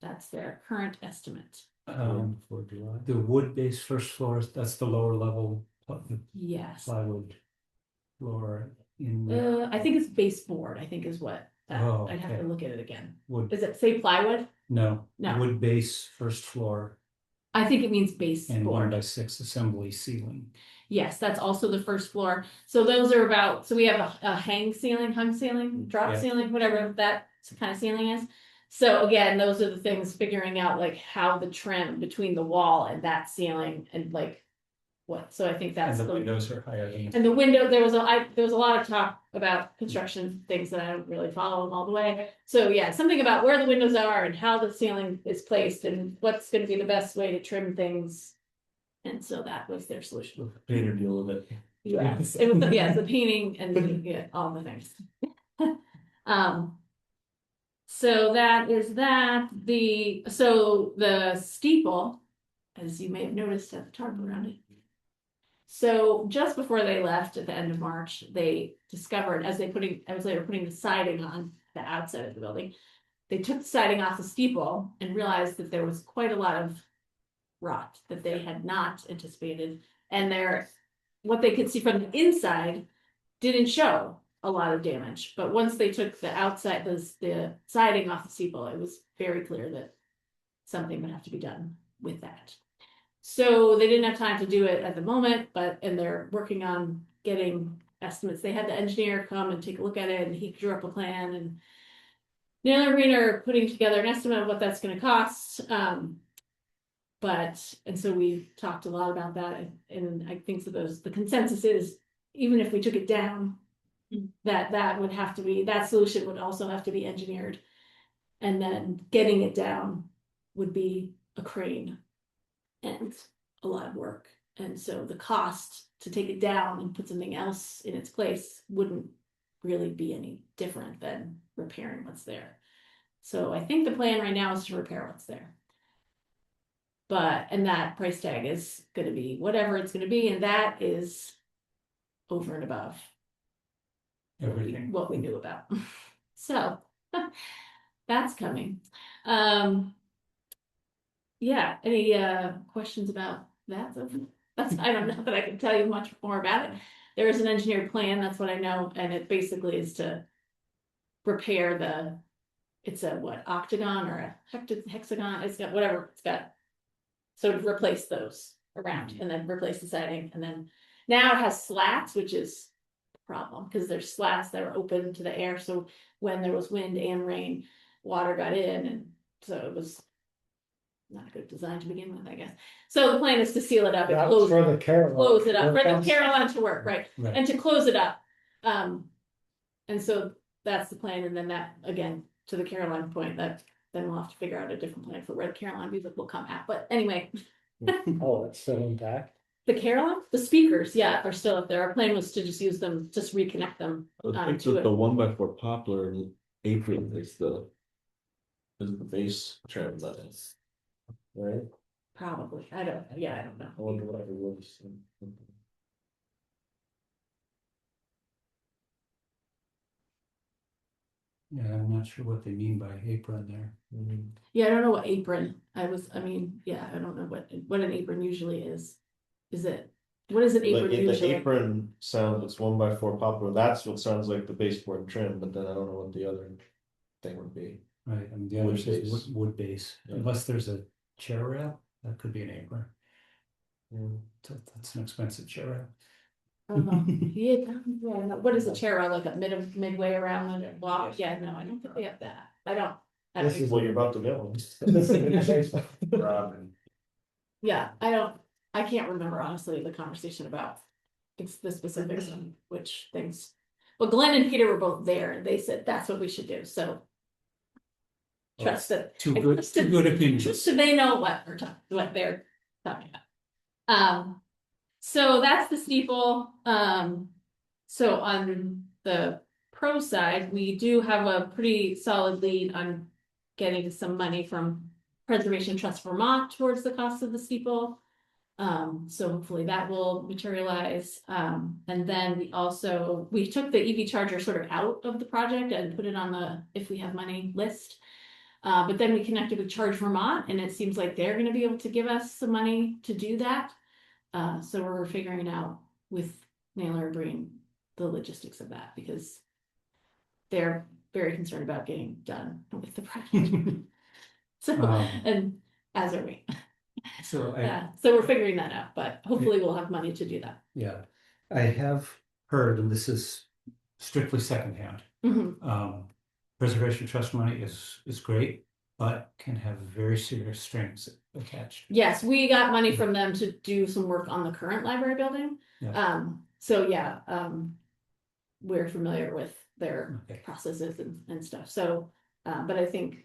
That's their current estimate. For July. The wood-based first floor, that's the lower level Yes. plywood floor in I think it's baseboard, I think is what, Oh, I'd have to okay. look at it again. wood, Does it say plywood? no, No. wood base first floor I think it means and baseboard. 1x6 assembly ceiling. Yes, that's also the first floor. So those are about, so we have a hung ceiling, drop Yeah. ceiling, whatever that kind of ceiling is. So again, those are the things, figuring out like how the trim between the wall and that ceiling, and like what, so I think And that's. the windows are higher than. And the window, there was a lot of talk about construction things that I don't really follow all the way. So yeah, something about where the windows are and how the ceiling is placed and what's gonna be the best way to trim things. And so that was their solution. Painter deal with it. Yes, it was, yes, the painting and yeah, all the things. So that is that, so the steeple, as you may have noticed, has a tarp around it. So just before they left at the end of March, they discovered as they were putting the siding on the outside of the building, they took the siding off the steeple and realized that there was quite a lot of rot that they had not anticipated. And what they could see from the inside didn't show a lot of damage. But once they took the outside, the siding off the steeple, it was very clear that something would have to be done with that. So they didn't have time to do it at the moment, and they're working on getting estimates. They had the engineer come and take a look at it, and he drew up a plan, and Naylor and Green are putting together an estimate of what that's going to cost. And so we talked a lot about that, and I think the consensus is, even if we took it down, that would have to be, that solution would also have to be engineered. And then getting it down would be a crane and a lot of work. And so the cost to take it down and put something else in its place wouldn't really be any different than repairing what's there. So I think the plan right now is to repair what's there. And that price tag is gonna be whatever it's gonna be, and that is over and above Everything. what we knew about. So that's coming. Yeah, any questions about that? I don't know that I can tell you much more about it. There is an engineered plan, that's what I know, and it basically is to repair it's a octagon or a hexagon, it's got whatever it's got. So to replace those around and then replace the siding, and then now it has slats, which is a problem because there's slats that are open to the air. So when there was wind and rain, water got in, and so it was not a good design to begin with, I guess. So the plan is to seal it up and That's close for the Carolina. close it up, for the Carolina to work, right? Right. And to close it up. And so that's the plan, and then that, again, to the Carolina point, that then we'll have to figure out a different plan for where the Carolina music will come at. But anyway, Oh, it's still intact. the Carolina, the speakers, yeah, are still up there. Our plan was to just use them, just reconnect them. I think to that it. the 1x4 poplar in April is the base trim that is. Right? Probably, I don't know. I wonder what it was. Yeah, I'm not sure what they mean by apron there. Yeah, I don't know what apron, yeah, I don't know what an apron usually is. What is an apron Like the usually? apron sound, it's 1x4 poplar, that's what sounds like the baseboard trim, but then I don't know what the other thing would be. Right, and the other Wood is base. wood base, Yeah. unless there's a chair rail, that could be an apron. Mm. That's an expensive chair rail. Yeah, what is a chair rail, like a midway around the block? Yeah, no, I don't think we have that. I don't This think is Well, you're about to get one. This is Robin. Yeah, I can't remember honestly the conversation about the specifics on which things. But Glenn and Peter were both there, and they said that's what we should do, so. Trust that. Two good opinions. Just so they know what they're talking about. So that's the steeple. So on the pro side, we do have a pretty solid lead on getting some money from Preservation Trust Vermont towards the cost of the steeple. So hopefully that will materialize. And then we took the EV charger sort of out of the project and put it on the if we have money list. But then we connected with Charge Vermont, and it seems like they're going to be able to give us some money to do that. So we're figuring out with Naylor and Breen the logistics of that, because they're very concerned about getting done with the project. So, and as are we. So So we're figuring that out, but hopefully we'll have money to do that. yeah, I have heard, and this is strictly secondhand. Mhm. Preservation Trust money is great, but can have very serious strings attached. Yes, we got money from them to do some work on the current library building. Yeah. So yeah, we're familiar with their Okay. processes and stuff. So, but I think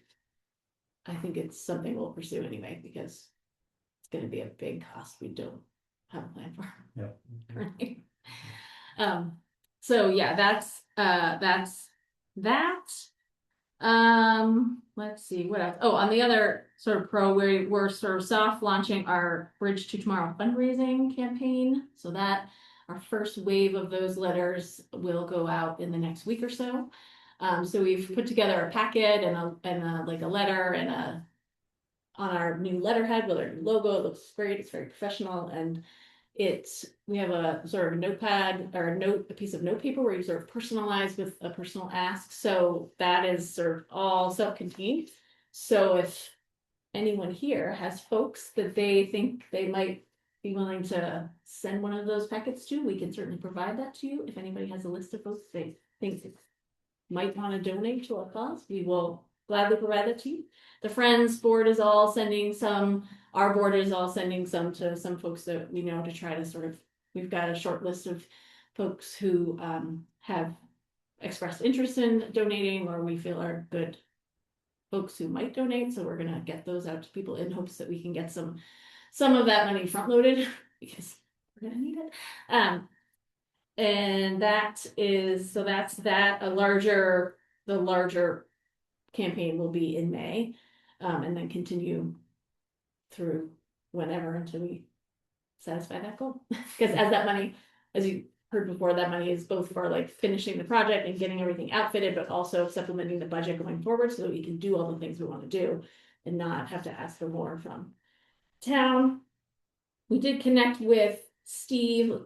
it's something we'll pursue anyway, because it's gonna be a big cost we don't have a plan for. Yeah. Currently. So yeah, that's that. Let's see, what else? Oh, on the other sort of we're sort of soft launching our Bridge to Tomorrow fundraising campaign. So that our first wave of those letters will go out in the next week or so. So we've put together a packet and a like a letter and on our new letterhead with our new logo. It looks great. It's very professional, and we have a sort of notepad or a piece of note paper where you sort of personalize with a personal ask. So that is sort of all self-contained. So if anyone here has folks that they think they might be willing to send one of those packets to, we can certainly provide that to you. If anybody has a list of folks they think might want to donate to our cause, we will gladly provide that to you. The Friends board is all sending some. Our board is all sending some to some folks that we know to try to sort of. We've got a short list of folks who have expressed interest in donating, or we feel are good folks who might donate. So we're gonna get those out to people in hopes that we can get some of that money front loaded, because we're gonna need it. And that's that. The larger campaign will be in May, and then continue through whenever until we satisfy that goal. Because as that money, as you heard before, that money is both for like finishing the project and getting everything outfitted, but also supplementing the budget going forward so that we can do all the things we want to do and not have to ask for more from town. We did connect with Steve.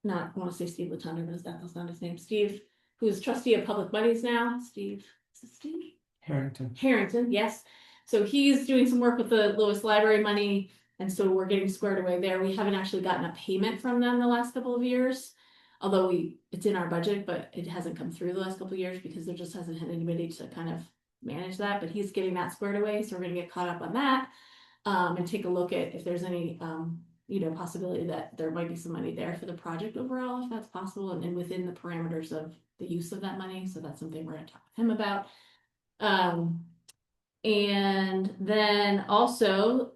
I want to say Steve Latunda, but that's not his name. Steve, who's trustee of public monies now. Steve, is it Steve? Harrington, yes. So he's doing some work with the Lewis Library money, and so we're getting squared away there. We haven't actually gotten a payment from them the last couple of years, although it's in our budget, but it hasn't come through the last couple of years because there just hasn't had anybody to kind of manage that. But he's getting that squared away, so we're going to get caught up on that, and take a look at if there's any possibility that there might be some money there for the project overall, if that's possible, and within the parameters of the use of that money. So that's something we're going to talk with him about. And then also,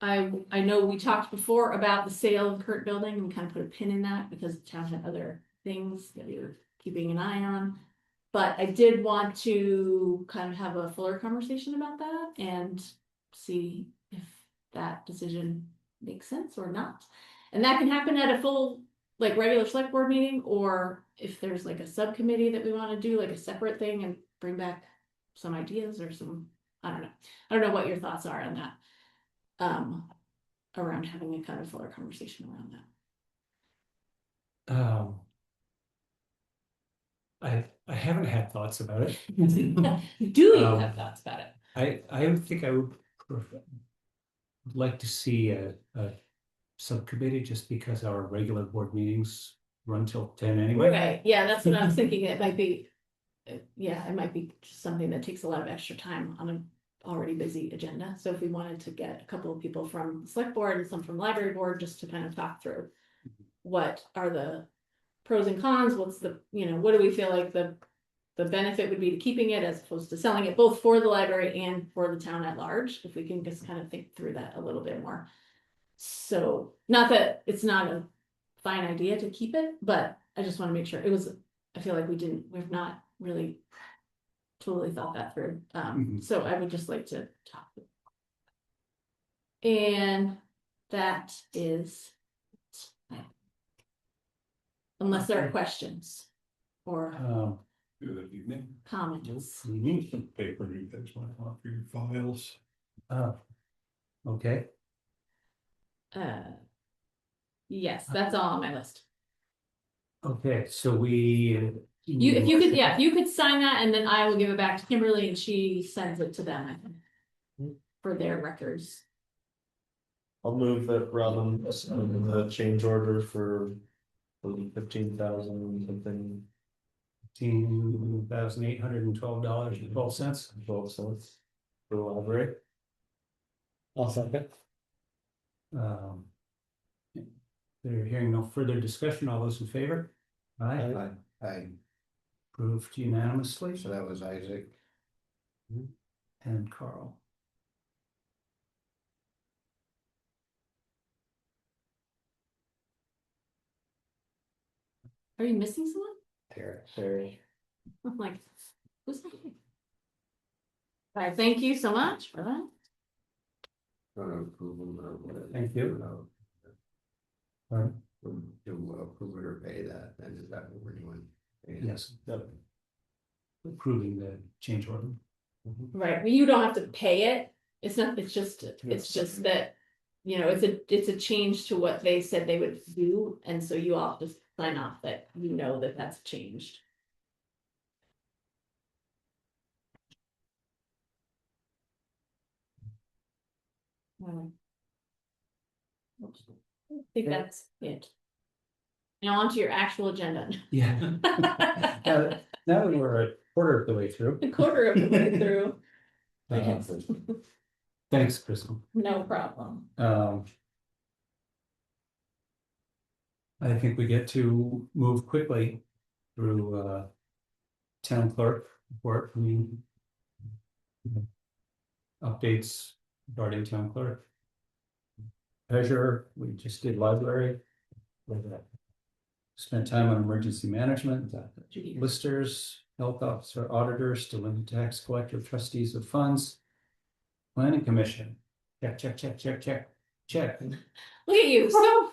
I know we talked before about the sale of the current building, and we kind of put a pin in that because the town had other things that we were keeping an eye on. But I did want to kind of have a fuller conversation about that and see if that decision makes sense or not. And that can happen at a full, like, regular select board meeting, or if there's like a subcommittee that we want to do like a separate thing and bring back some ideas or some, I don't know what your thoughts are on that. Around having a kind of fuller conversation around that. I haven't had thoughts about it. Do you have thoughts about it? I think I would like to see a subcommittee, just because our regular board meetings run till 10 anyway. Right, yeah, that's what I was thinking. It might be just something that takes a lot of extra time on an already busy agenda. So if we wanted to get a couple of people from the select board and some from library board, just to kind of talk through what are the pros and cons, what's the, what do we feel like the benefit would be to keeping it as opposed to selling it, both for the library and for the town at large, if we can just kind of think through that a little bit more. So not that it's not a fine idea to keep it, but I just want to make sure I feel like we've not really totally thought that through. So I would just like to talk. And that is it. Unless there are questions or Good evening. comments. We need some paper you guys want for your files. Okay. Yes, that's all on my list. Okay, so we. If you could sign that, and then I will give it back to Kimberly and she sends it to them, I think, for their records. I'll move that Robin the change order for 15,000 something $16,812.12. 12 cents for the library. I'll second. Um, They're hearing no further discussion. All those in favor? Aye. I, Approved unanimously. so that was Isaac. And Carl. Are you missing someone? Terry. I'm like, who's that? All right, thank you so much for that. Gonna approve them or whatever. Thank you. Pardon? To approve it or pay that, then is that what we're doing? Yes. Approving the change order. Right, well, you don't have to pay it. It's not, it's just that, you know, it's a change to what they said they would do, and so you all have to sign off that you know that that's changed. I think that's it. Now on to your actual agenda. Yeah. Now that we're a quarter of the way through. A quarter of the way through, Thanks, Crystal. no problem. I think we get to move quickly through town clerk report. Updates regarding town clerk. Treasurer, we just did library. Spent time on emergency management, listers, health officer, auditors, delinquent tax collector, trustees of funds. Planning commission, check. Look at you, so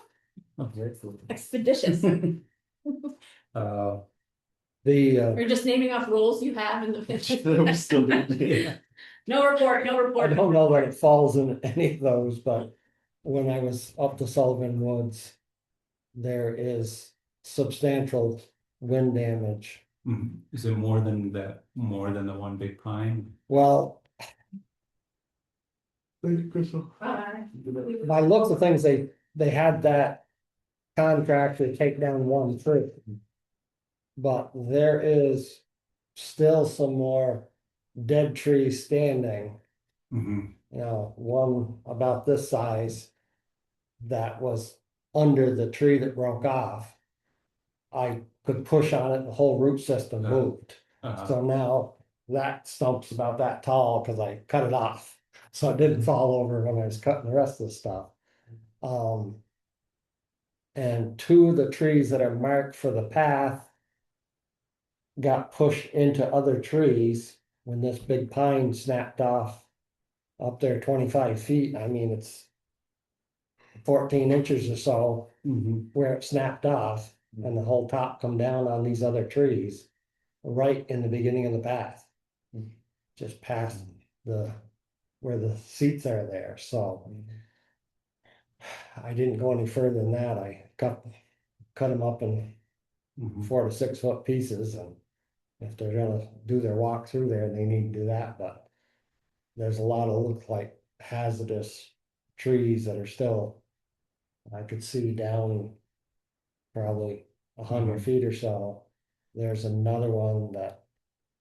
Okay. expeditious. The, We're just naming off roles you have in the. We still do. No report, no I report. don't know that it falls in any of those, but when I was up to Sullivan Woods, there is substantial wind damage. Mhm. Is it more than that, more than the one big pine? Well, Bye. by looks of things, they had that contract to take down one tree. But there is still some more dead trees standing, Mhm. you know, one about this size that was under the tree that broke off. I could push on it, the whole root system moved. So now that stump's about that tall because I cut it off. So it didn't fall over when I was cutting the rest of the stuff. And two of the trees that are marked for the path got pushed into other trees when this big pine snapped off up there 25 feet. I mean, it's 14 inches or so Mhm. where it snapped off and the whole top come down on these other trees right in the beginning of the path. Just past the, where the seats are there, so. I didn't go any further than that, I cut them up in Mhm. 4 to 6 foot pieces, and if they're gonna do their walk through there, they need to do that, but. There's a lot of look like hazardous trees that are still. I could see down. Probably 100 feet or so. There's another one that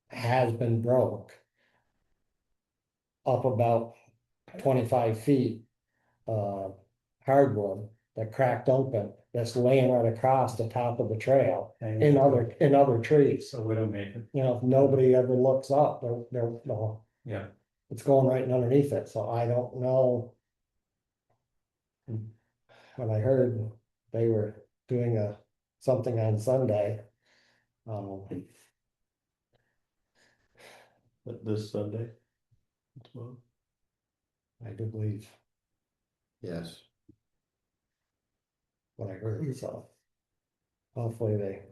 has been broke. Up about 25 feet. Hardwood that cracked open, that's laying right across the top of the trail in other trees. So widowmaker. You know, if nobody ever looks up, no, Yeah. it's going right underneath it, so I don't know. When I heard they were doing something on Sunday. This Sunday. I do believe Yes. what I heard, so. Hopefully they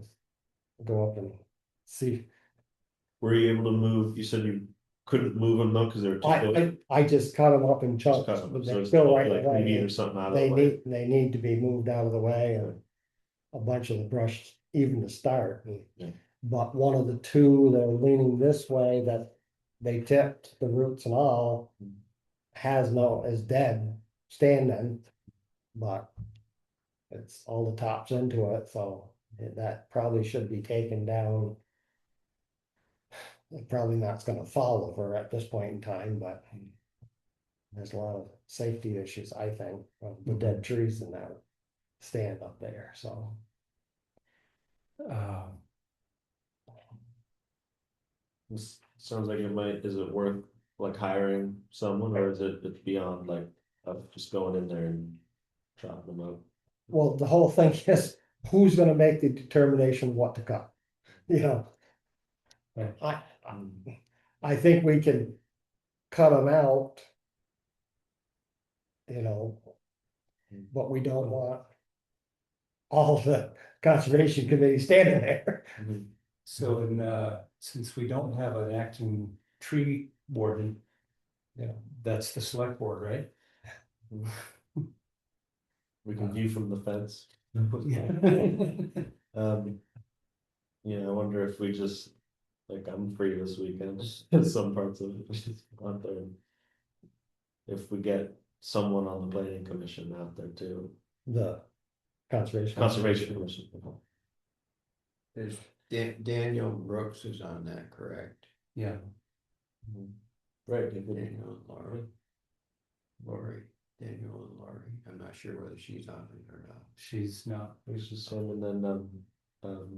go up and see. Were you able to move? You said you couldn't move them though, because they were too big. I just cut them up in chunks, Just cut 'em. but So they're it's still right like away. maybe there's something out of They the way. need to be moved out of the way and a bunch of the brush even to start. Yeah. But one of the two that are leaning this way that they tipped the roots and all is dead, standing, but it's all the tops into it, so that probably should be taken down probably not gonna fall over at this point in time, but there's a lot of safety issues, I think, with dead trees in that stand up there, so. This sounds like it might, is it worth like hiring someone, or is it beyond like of just going in there and chopping them up? Well, the whole thing is, who's gonna make the determination what to cut? You know? I, I think we can cut them out. You know, but we don't want all the conservation committee standing there. So since we don't have an acting tree warden. Yeah. That's the select board, right? We can view from the fence. Yeah. I wonder if we just, like, I'm free this weekend, some parts of it, just out there. If we get someone on the planning commission out there too, The conservation. conservation commission. There's Daniel Brooks is on that, correct? Yeah. Right. Daniel and Lori, Daniel and Lori, I'm not sure whether she's on it or not. She's not. It's just him, and then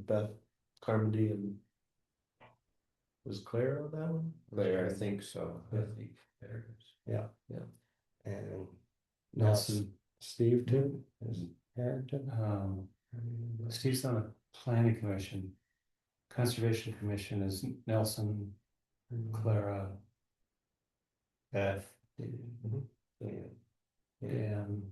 Beth Carmody, and was Claire on that one? Claire, I think so, I think there it is. Yeah. And Nelson. Steve too, is Harrington. Steve's on the planning commission. Conservation commission is Nelson, Clara, Beth, Dan.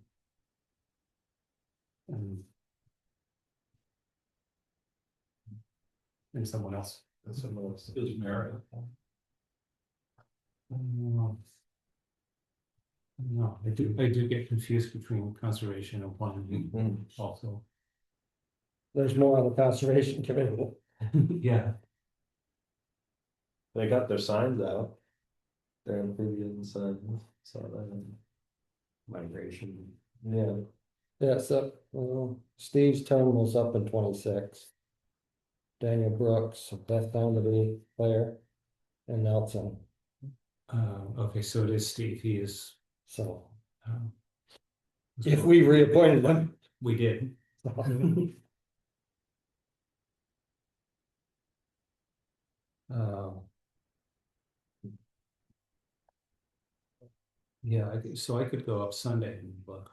And someone else. Someone else. Is Mary. No, I do get confused between conservation and planning also. There's more on the conservation committee. Yeah. They got their signs out. Their amphibian signs, saw that. Migration. Yeah. Yeah, so, Steve's term was up in 26. Daniel Brooks, Beth Founderby, Claire, and Nelson, Okay, so it is Steve, he is. so. um, If we reappointed them. We did. Yeah, so I could go up Sunday and look.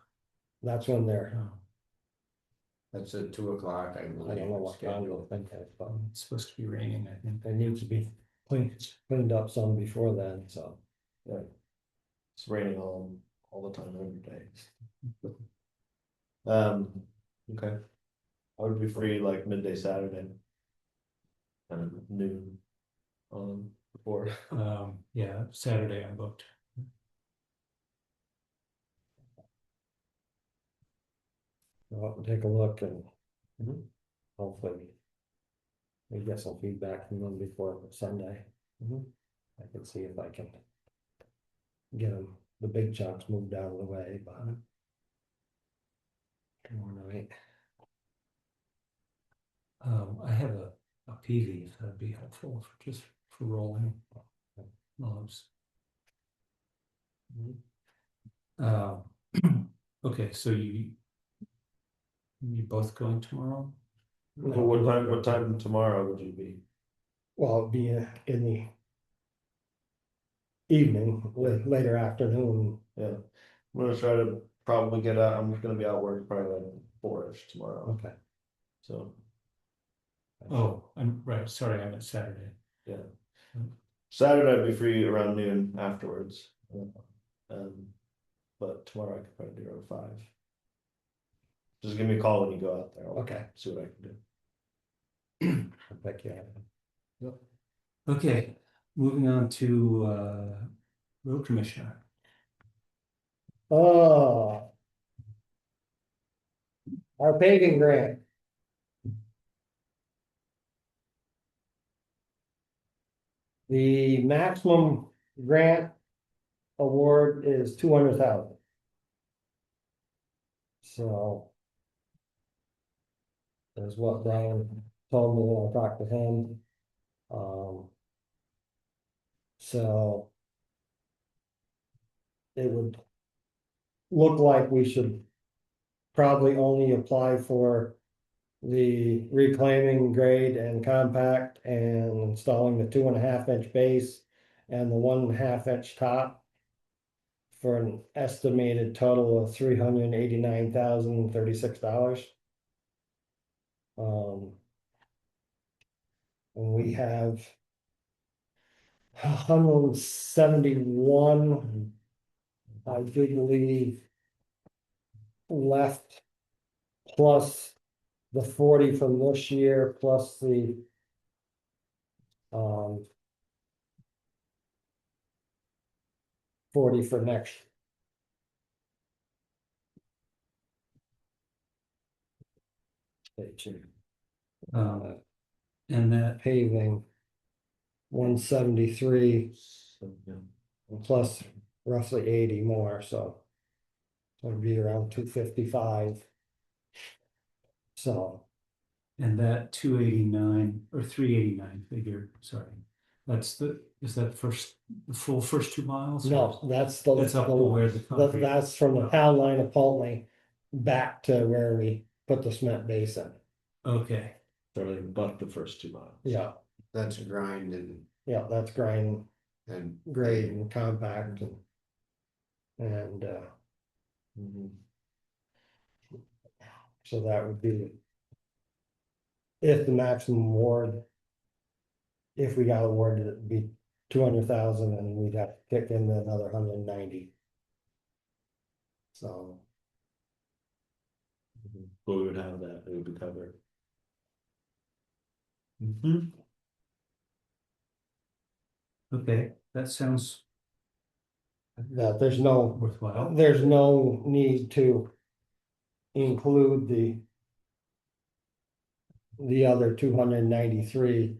That's when they're, That's at 2 o'clock, I I believe. don't know what time you'll think of, but It's supposed to be raining, I think. they need to be cleaned up some before then, so. Yeah. It's raining all the time, every day. Okay. I would be free like midday Saturday. Kind of noon. Before. Yeah, Saturday I'm booked. I'll take a look and hopefully we get some feedback from them before Sunday. I can see if I can get them, the big chunks moved out of the way, but tomorrow night. I have a PV if that'd be helpful for just for rolling logs. Okay, so you both going tomorrow? What time tomorrow would you be? Well, it'd be in the evening, later afternoon. Yeah, I'm gonna try to probably get out, I'm gonna be out work probably like 4-ish tomorrow, Okay. so. Oh, I'm right, sorry, I'm at Saturday. Yeah. Saturday I'd be free around noon afterwards. But tomorrow I could probably do around 5. Just give me a call when you go out there. I'll Okay. see what I can do. I'll pick you up. Okay, moving on to road commissioner. Oh. Our paving grant. The maximum grant award is 200,000. So. That's what Brian told me when I talked to him. So. It would. Look like we should. Probably only apply for. The reclaiming grade and compact and installing the 2.5 inch base. And the 1.5 inch top. For an estimated total of $389,036. And we have. 171. I do believe. Left. Plus. The 40 from this year plus the. 40 for next. And that, Paving. 173 So, yeah. plus roughly 80 more, so. It'd be around 255. So, and that 289 or 389 figure, sorry. That's is that the full first 2 miles? no, that's That's up to where the concrete. that's from the town line of Pulteney. Back to where we put the cement base in, Okay, Starting but the first 2 miles. yeah, That's grind and, yeah, that's grind, and. grade and compact and. And Mhm. so that would be. If the maximum award. If we got awarded, it'd be 200,000 and we'd have to kick in another 190. So, But we would have that, it would be covered. okay, that sounds that there's no, worthwhile. there's no need to. Include the other 293.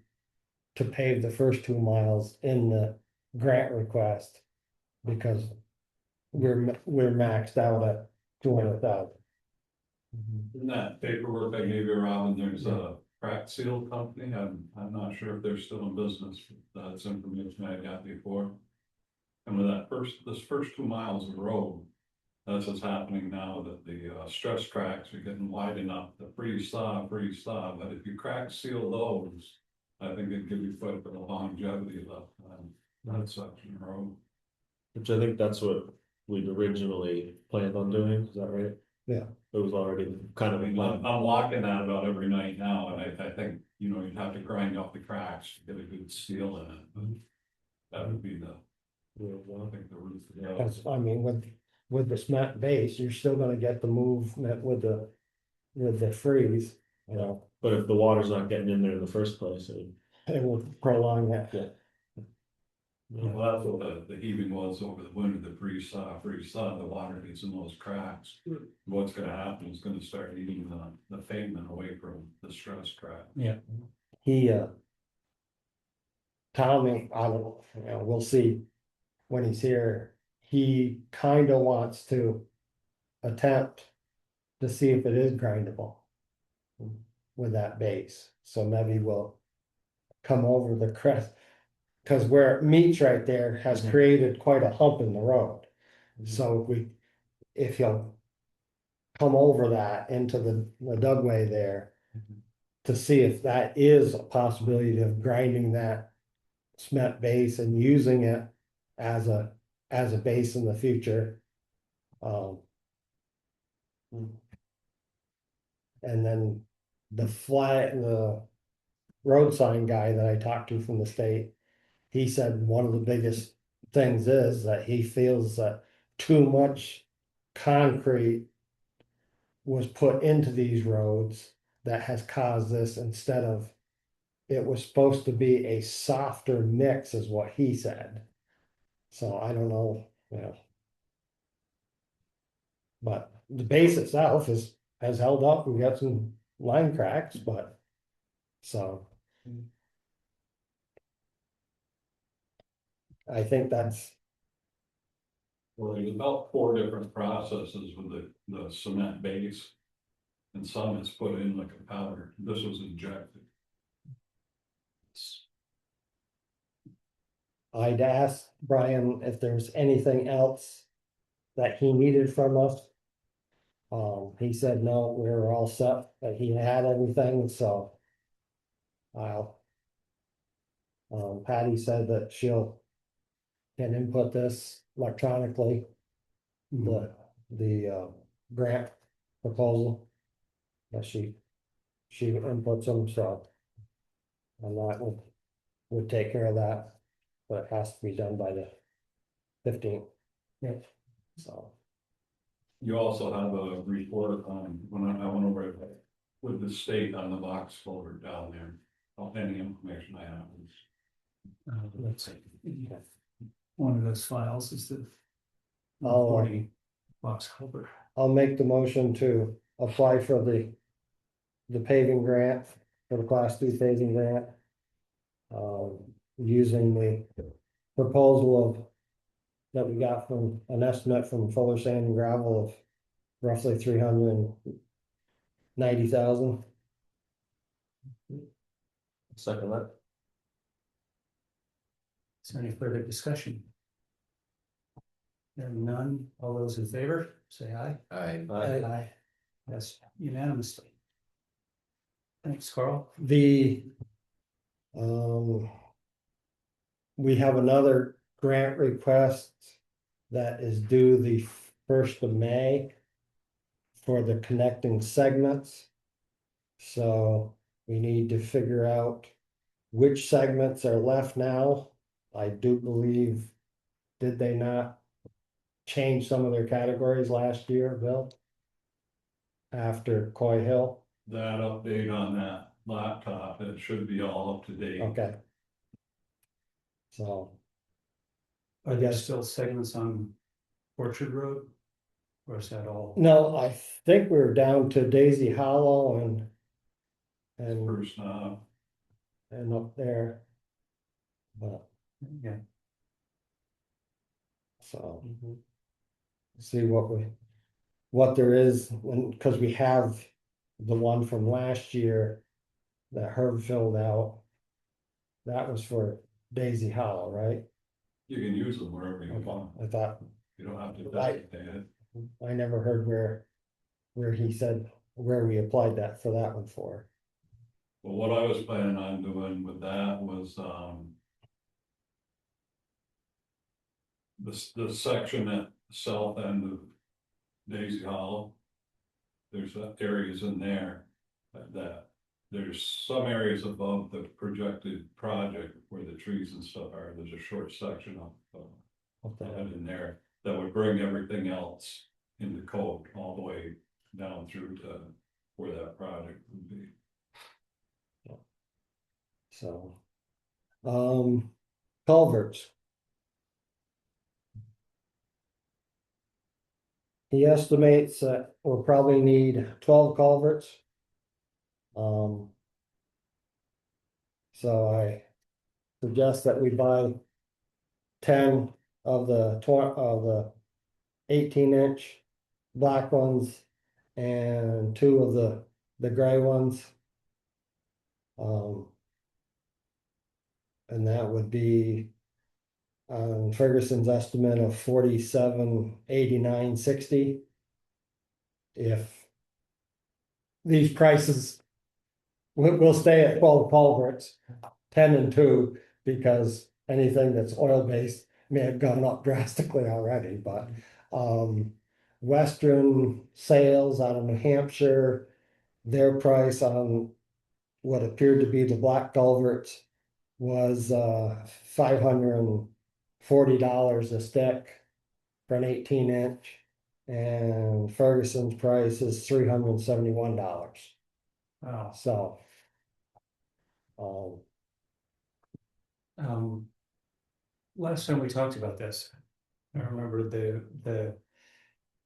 To pave the first 2 miles in the grant request. Because we're maxed out at 200,000. In that paperwork I gave you, Robin, there's a crack seal company, I'm not sure if they're still in business, but that's information I got before. And with this first 2 miles of road, that's what's happening now, that the stress cracks are getting wide enough to freeze thaw, but if you crack seal those, I think it'd give you quite a bit of longevity left on that section of road. Which I think that's what we'd originally planned on doing, is that right? Yeah. It was already kind I of. mean, I'm walking that about every night now, and I think, you'd have to grind up the cracks to get a good seal in it, but that would be the, I think the route to go. Because, I mean, with the cement base, you're still gonna get the movement with the freeze, But if the water's not getting in there in the first place, it will prolong that. Yeah. Well, that's what the heaving was over the winter, the freeze thaw, the water gets in those cracks. What's gonna happen is gonna start eating the pavement away from the stress crack. Yeah, Tommy, I don't know, we'll see when he's here. He kinda wants to attempt to see if it is grindable with that base. So maybe we'll come over the crest. Cause where it meets right there has created quite a hump in the road. So if he'll come over that into the dugway there. To see if that is a possibility of grinding that cement base and using it as a base in the future. And then the road sign guy that I talked to from the state. He said one of the biggest things is that he feels that too much concrete. Was put into these roads that has caused this instead of. It was supposed to be a softer mix is what he said. So I don't know, But the base itself has held up. We got some line cracks, but. So. I think that's. Well, there's about 4 different processes with the cement base. And some is put in like a powder, this was injected. I'd asked Brian if there's anything else that he needed from us. He said, no, we were all set, that he had everything, so. I'll. Patty said that she'll. Can input this electronically. The grant proposal. That she inputs them, so. And that would take care of that, but it has to be done by the 15th. Yeah. So, You also have a report on, when I went over it with the state on the box folder down there. Any information I have is. Let's see. One of those files is the I'll, 40 box culvert. I'll make the motion to apply for the paving grant, for the class 2 paving grant. Using the proposal of, that we got from an estimate from Fuller Sand and Gravel of roughly 390,000. Second that. Is there any further discussion? Hearing none, all those in favor, say aye. I, Aye. Yes, unanimously. Thanks, Carl. We have another grant request that is due the 1st of May for the connecting segments. So we need to figure out which segments are left now. I do believe, did they not change some of their categories last year, Bill? After Coy Hill? That update on that laptop, it should be all up to date. Okay. So. Are there still segments on Orchard Road? Or is that all? No, I think we're down to Daisy Hollow and First now, and up there. But Yeah. so see what there is, because we have the one from last year that Herb filled out. That was for Daisy Hollow, right? you can use them wherever you want, I thought, you don't have to Right. designate it. I never heard where he said where we applied that for that one for. Well, what I was planning on doing with that was, the section at the south end of Daisy Hollow. There's areas in there that there's some areas above the projected project where the trees and stuff are. There's a short section of that in there that would bring everything else into code all the way down through to where that project would be. So, culverts. He estimates that we'll probably need 12 culverts. So I suggest that we buy 10 of the 18-inch black ones and 2 of the gray ones. And that would be Ferguson's estimate of 47.89.60. If these prices, we'll stay at 12 culverts, 10 and 2, because anything that's oil-based may have gone up drastically already, but Western Sales out of New Hampshire, their price on what appeared to be the black culverts was $540 a stick for an 18-inch, and Ferguson's price is $371. Wow. So, Last time we talked about this, I remember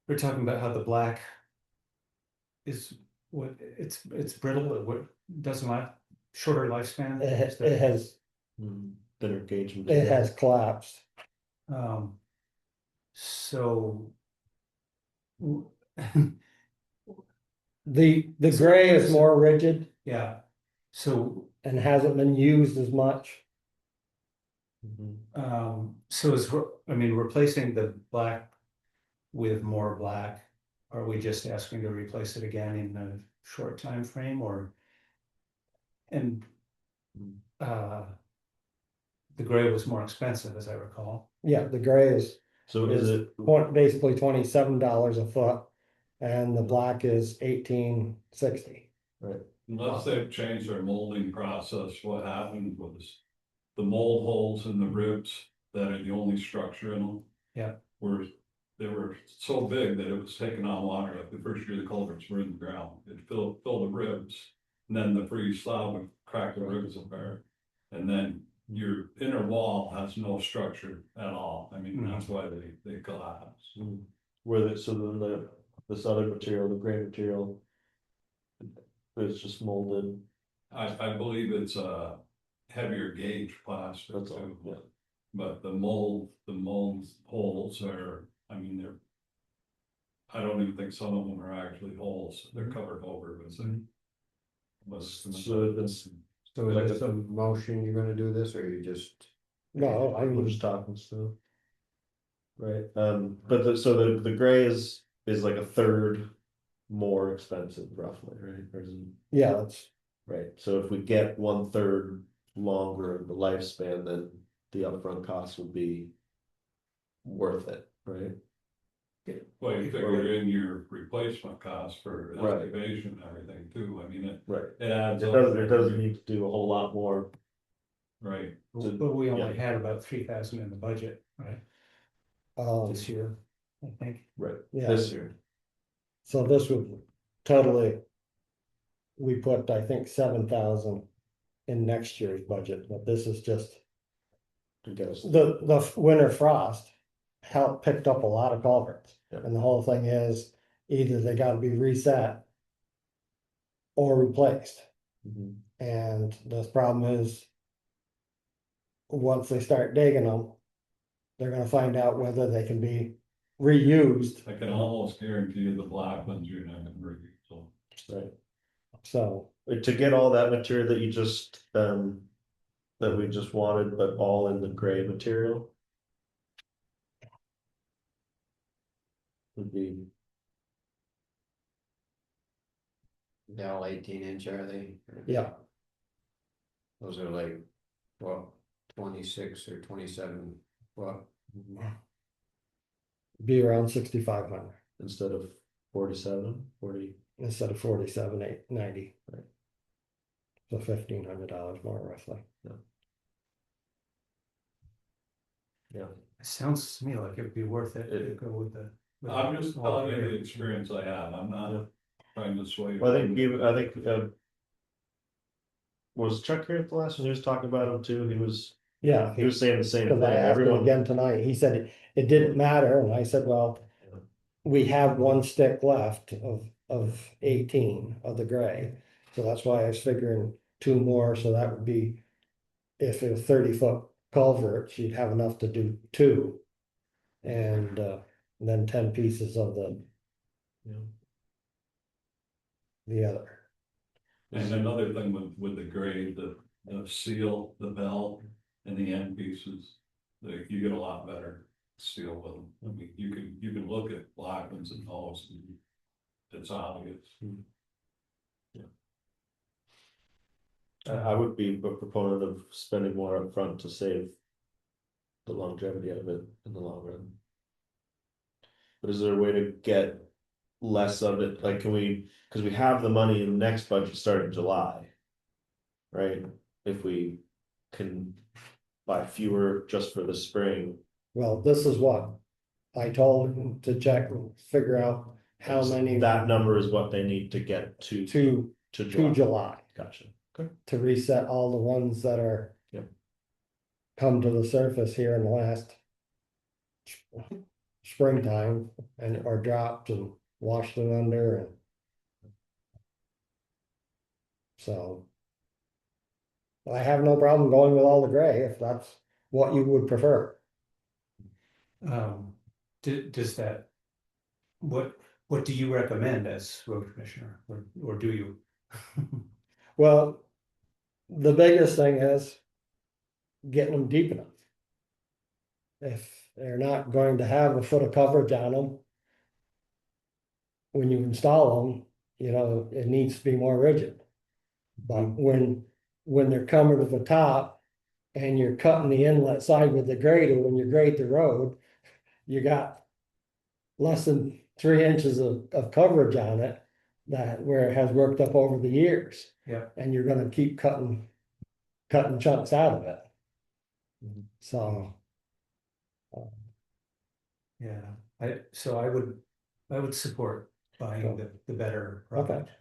we're talking about how the black is what it's brittle, what doesn't last, shorter lifespan. it has Thinner gauge. it has collapsed. So The gray is more rigid yeah, so and hasn't been used as much. So replacing the black with more black, are we just asking to replace it again in a short time frame or? And the gray was more expensive, as I recall. Yeah, the gray is So is it, basically $27 a foot, and the black is $18.60. Unless they've changed their molding process, what happened was the mold holes in the ribs that are the only structure in them. Yeah. They were so big that it was taking on water, like the first year the culverts were in the ground, it filled the ribs. And then the freeze thaw would crack the ribs apart, and then your inner wall has no structure at all, I mean, that's why they collapse. so then this other material, the gray material. It's just molded, I believe it's a heavier gauge plastic that's all, too. yeah. But the mold holes are, I mean, I don't even think some of them are actually holes, they're covered over with some. So that's, So is this a motion you're gonna do this, or you just? No, I we're mean, just talking still. Right, but the gray is like a third more expensive roughly, right? Or is it, yeah, that's, right, so if we get 1/3 longer of the lifespan, then the upfront cost would be worth it, right? Well, you figure in your replacement cost for Right. excavation and everything too, I mean, Right. it adds It up. doesn't need to do a whole lot more. Right, But we only Yeah. had about 3,000 in the budget, right, this year, I think. Right, yeah, this year, so this would totally. We put, I think, 7,000 in next year's budget, but this is just, to get us, the winter frost picked up a lot of culverts. Yeah. And the whole thing is, either they gotta be reset or replaced. Mhm. And the problem is, once they start digging them, they're gonna find out whether they can be reused. I can almost guarantee you the black ones you're not gonna read, so. right. So, To get all that material that you just, that we just wanted, but all in the gray material. Would be, They're all 18 inch, are they? yeah, Those are like, what, 26 or 27, what? be around 6,500 instead of 47, 40, instead of 47,890. Right. So $1,500 more roughly. yeah. It sounds to me like it would be worth it to It- go with the. I'm just telling you the experience I have, I'm not trying to sway you. Well, I think, was Chuck here at the last one? He was talking about him too, Yeah. he was saying the same thing, Because I asked him everyone. again tonight, he said it didn't matter, and I said, well, we have one stick left of 18 of the gray. So that's why I was figuring 2 more, so that would be, if it was 30-foot culverts, you'd have enough to do 2. And then 10 pieces of Yeah. the other. And another thing with the grade, the seal, the bell and the end pieces, you get a lot better steel with them. I mean, you can look at black ones and those, and it's obvious. I would be a proponent of spending more upfront to save the longevity of it in the long run. But is there a way to get less of it, like can we, because we have the money in the next budget starting July. Right, if we can buy fewer just for the spring. Well, this is what I told him to check and figure out how many That number is what they need to get to to July. July. Gotcha, okay. To reset all the ones that are. Yep. Come to the surface here in the last. Springtime and are dropped and washed it under and. So. I have no problem going with all the gray if that's what you would prefer. Does that, what do you recommend as road commissioner, or do you? Well, the biggest thing is. Getting them deep enough. if they're not going to have a foot of coverage on them. When you install them, you know, it needs to be more rigid. But when they're coming to the top and you're cutting the inlet side with the grader, when you grade the road, you got less than 3 inches of coverage on it that where it has worked up over the years. Yeah. And you're gonna keep cutting chunks out of it. So, Yeah, I would support buying the better okay, product.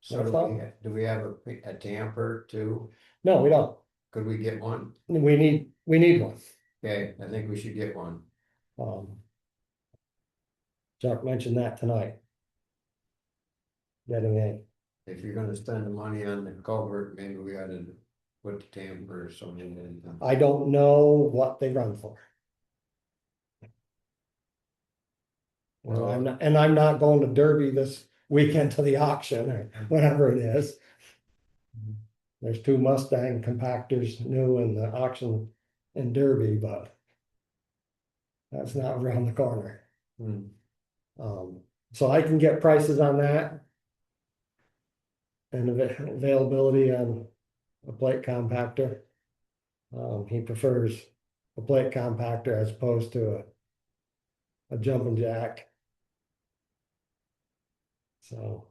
So That's do we, fine. do we have a tamper too? no, we don't. Could we get one? We need one. Okay, I think we should get one. Chuck mentioned that tonight. Getting a, If you're gonna spend the money on the culvert, maybe we ought to put the tamper or something in. I don't know what they run for. And I'm not going to Derby this weekend to the auction or whatever it is. There's 2 Mustang compactors new in the auction in Derby, but that's not around the corner. Hmm. So I can get prices on that. And availability on a plate compactor. He prefers a plate compactor as opposed to a jumping jack. So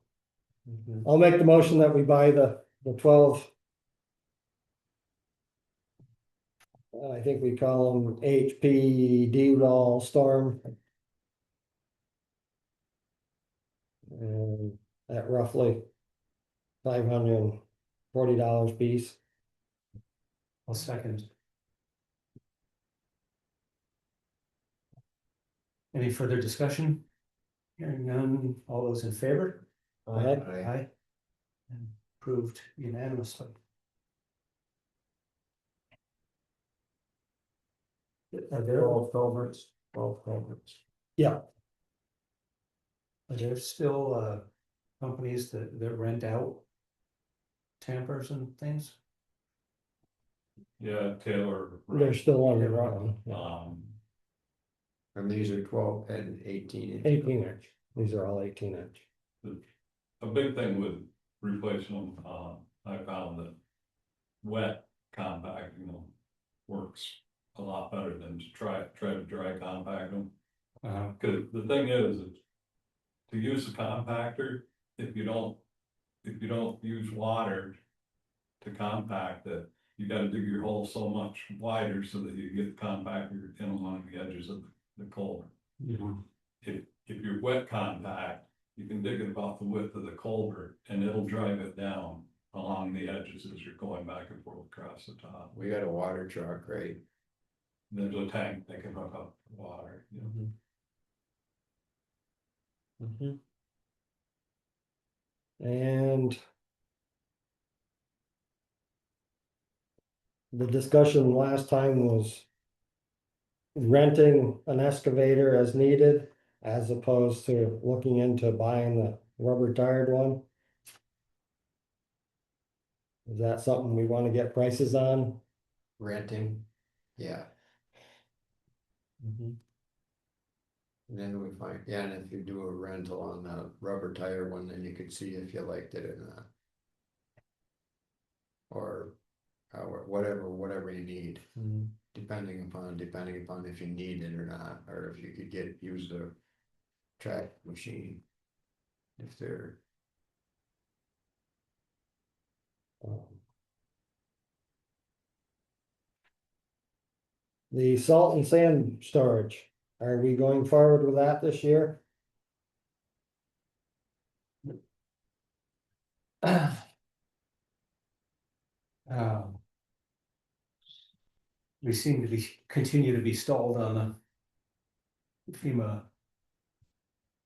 I'll make the motion that we buy the 12. I think we call them HP D-Wall Storm. And at roughly $540 piece. I'll second. Any further discussion? Hearing none, all those in favor? Aye. Aye. And approved unanimously. Are there all culverts? All culverts. Yeah, Are there still companies that rent out tampers and things? Yeah, Taylor. they're still on the run. And these are 12 and 18 inch. 18 inch. These are all 18 inch. A big thing with replacing them, I found that wet compacting them works a lot better than to try to dry compact them. Cause the thing is to use a compactor, if you don't use water to compact it, you gotta dig your hole so much wider so that you get the compactor in along the edges of the culvert. If you're wet compact, you can dig it about the width of the culvert and it'll drive it down along the edges as you're going back and forth across the top. We got a water truck, right? There's a tank that can hook up water, you know. And the discussion last time was renting an excavator as needed, as opposed to looking into buying the rubber tired one. Is that something we want to get prices on? Renting, yeah. And then we find, yeah, and if you do a rental on the rubber tire one, then you could see if you liked it or not. Or whatever you need, depending upon if you need it or not, or if you could use the track machine. If they're the salt and sand storage, are we going forward with that this year? We seem to continue to be stalled on the FEMA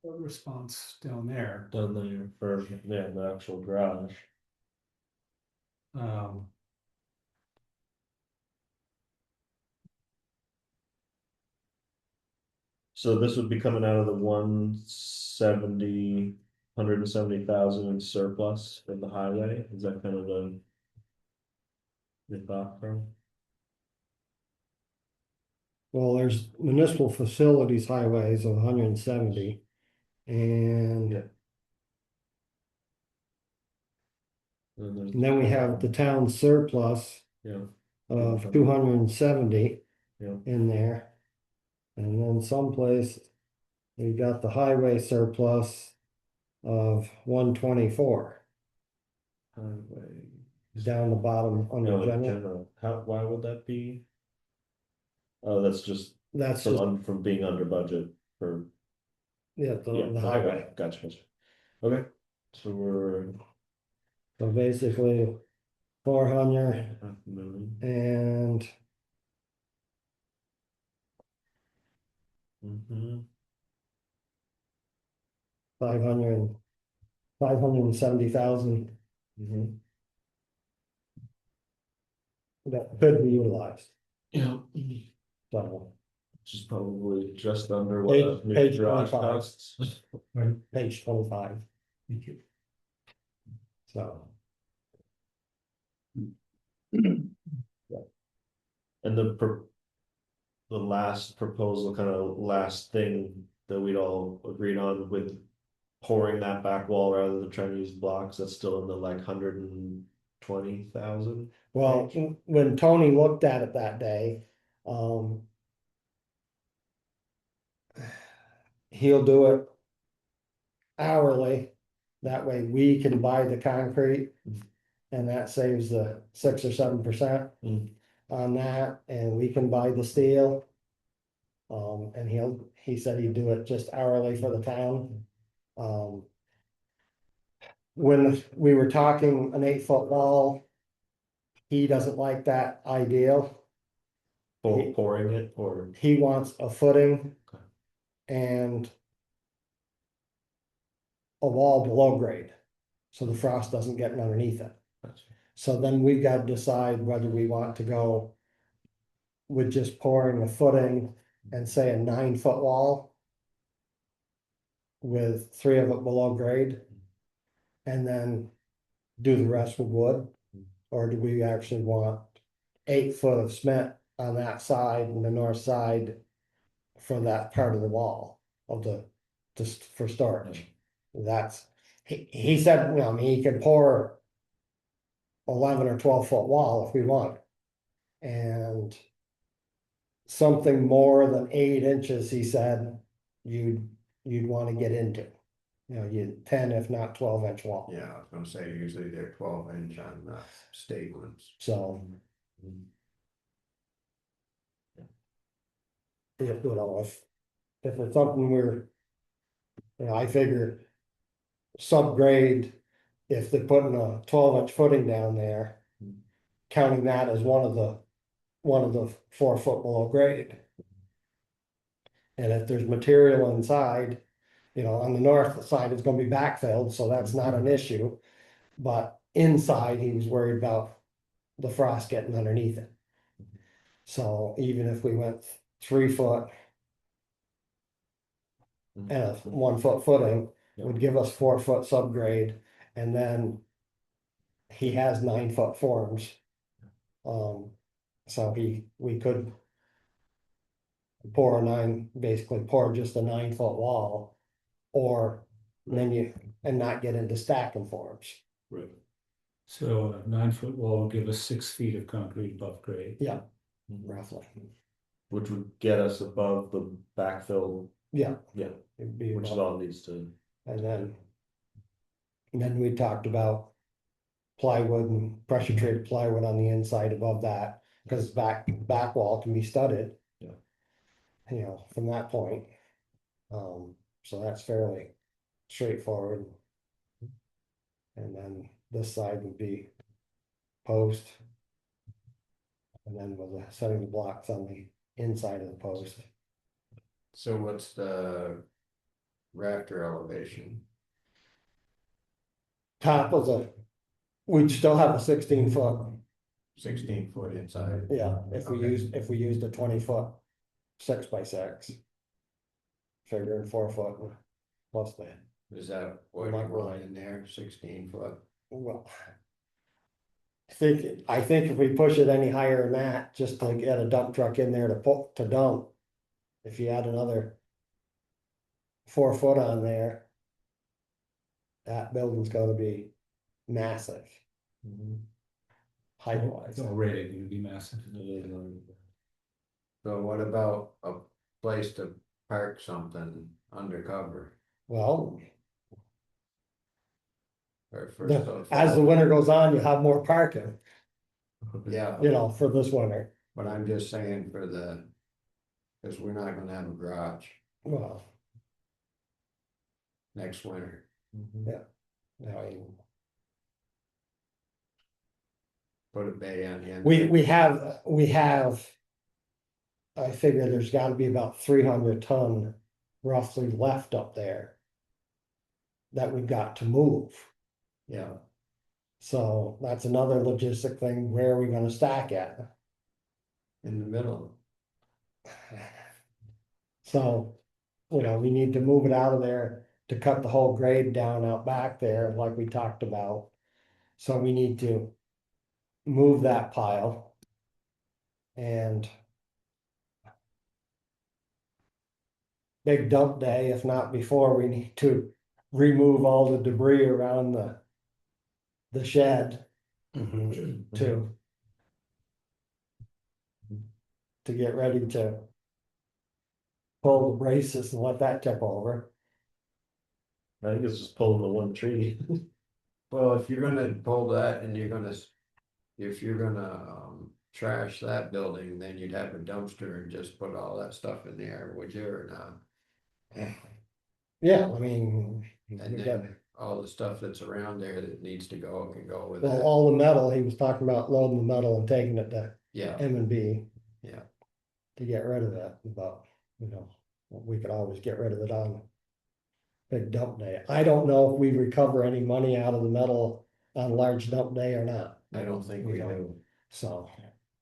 response down there. Down there for, yeah, the actual garage. So this would be coming out of the 170,000 in surplus for the highway, is that kind of the thought from? Well, there's municipal facilities highways of 170. And Yeah. And then, and then we have the town surplus yeah, of 270 yeah, in there. And then someplace we got the highway surplus of 124 highway. down the bottom No, under in general. general, why would that be? Oh, that's just That's from, just, from being under budget for, yeah, yeah, the okay, highway. gotcha. Okay, so we're. So basically 400 $500,000. and Mhm. 500, 570,000 Mhm. that could be utilized. Yeah, So which is probably just under what a new Page garage 25. costs. page 25. So And the last proposal, kind of last thing that we'd all agreed on with pouring that back wall rather than trying to use blocks, that's still in the like 120,000. well, when Tony looked at it that day, he'll do it hourly. That way we can buy the concrete. And that saves the 6 or 7% Mm. on that, and we can buy the steel. And he said he'd do it just hourly for the town. When we were talking an 8-foot wall, he doesn't like that ideal. Pouring it or. He wants a footing Okay. and a wall below grade, so the frost doesn't get underneath it. Gotcha. So then we've got to decide whether we want to go with just pouring a footing and say a 9-foot wall with 3 of it below grade, and then do the rest with wood? Or do we actually want 8 foot of cement on that side and the north side for that part of the wall of just for storage? That's, he said, you know, I mean, he can pour 11 or 12-foot wall if we want. And something more than 8 inches, he said, you'd want to get into. You know, you 10, if not 12-inch wall. Yeah, I was gonna say, usually they're 12-inch on the state ones. So, if, you know, if it's something we're, you know, I figure subgrade, if they're putting a 12-inch footing down there, counting that as one of the 4 foot below grade. And if there's material inside, you know, on the north side, it's gonna be backfilled, so that's not an issue. But inside, he was worried about the frost getting underneath it. So even if we went 3 foot and a 1 foot footing, would give us 4 foot subgrade, and then he has 9 foot forms. So we could basically pour just a 9-foot wall, or then and not get into stacking forms. Right. So a 9-foot wall will give us 6 feet of concrete above grade. Yeah, roughly. Which would get us above the backfill. Yeah. Yeah, It'd be which is about- all needs to. And then we talked about plywood and pressure treated plywood on the inside above that, because back wall can be studded. Yeah. You know, from that point. So that's fairly straightforward. And then this side would be post. And then with the setting the blocks on the inside of the post. So what's the rafter elevation? Top of we'd still have a 16-foot. 16-foot inside. Yeah, if we used a 20-foot 6x6. Figuring 4 foot plus that. Is that what you want in there, 16-foot? Well, I think if we push it any higher than that, just to get a dump truck in there to dump. If you add another 4 foot on there. That building's gonna be massive. Height wise. It's already gonna be massive. So what about a place to park something undercover? Well, Or for as the winter goes on, you have more parking, Yeah, for this winter. but I'm just saying for the, cause we're not gonna have a garage Well, next winter. I mean, Put a bay on the end. we have. I figure there's gotta be about 300 ton roughly left up there. That we've got to move. Yeah, So that's another logistic thing. Where are we gonna stack it? in the middle. So, we need to move it out of there to cut the whole grade down out back there, like we talked about. So we need to move that pile. And big dump day, if not before, we need to remove all the debris around the shed to get ready to pull the braces and let that tip over. I think it's just pulling the one tree. Well, if you're gonna pull that and if you're gonna, trash that building, then you'd have a dumpster and just put all that stuff in there, would you, or not? Yeah, I mean, And we got, then all the stuff that's around there that needs to go can go with well, that. all the metal, he was talking about loading the metal and taking it to Yeah, M&B. Yeah. To get rid of that, but, we could always get rid of it on. Big dump day. I don't know if we recover any money out of the metal on large dump day or not. I don't think we don't. do. So,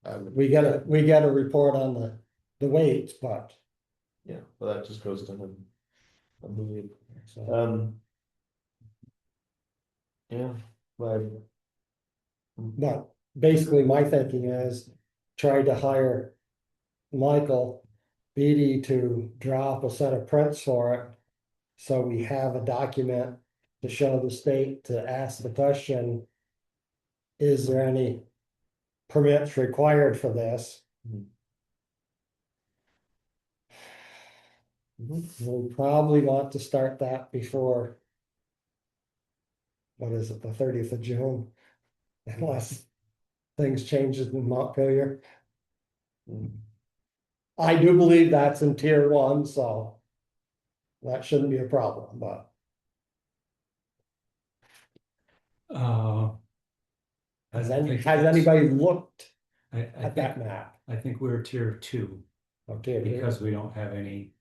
I would- we get a report on the weights, but, Yeah, well, that just goes to him. I believe. so, Yeah, like, but basically my thinking is try to hire Michael Beatty to draw up a set of prints for it. So we have a document to show the state to ask the question. Is there any permits required for this? We probably want to start that before. What is it, the 30th of June? Unless things changes in Montpelier. I do believe that's in tier 1, so. That shouldn't be a problem, but has anybody looked I at think, that map? I think we're tier 2 Okay, because we don't have any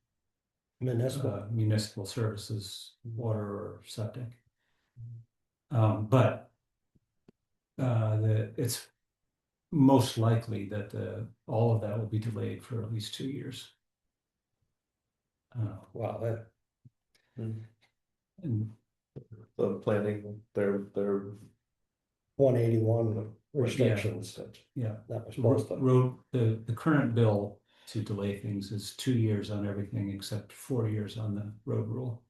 municipal, municipal services, water or septic. But it's most likely that all of that will be delayed for at least 2 years. wow, that, And the planning, they're 181 restrictions. yeah, That was supposed to. road, the current bill to delay things is 2 years on everything except 4 years on the road rule.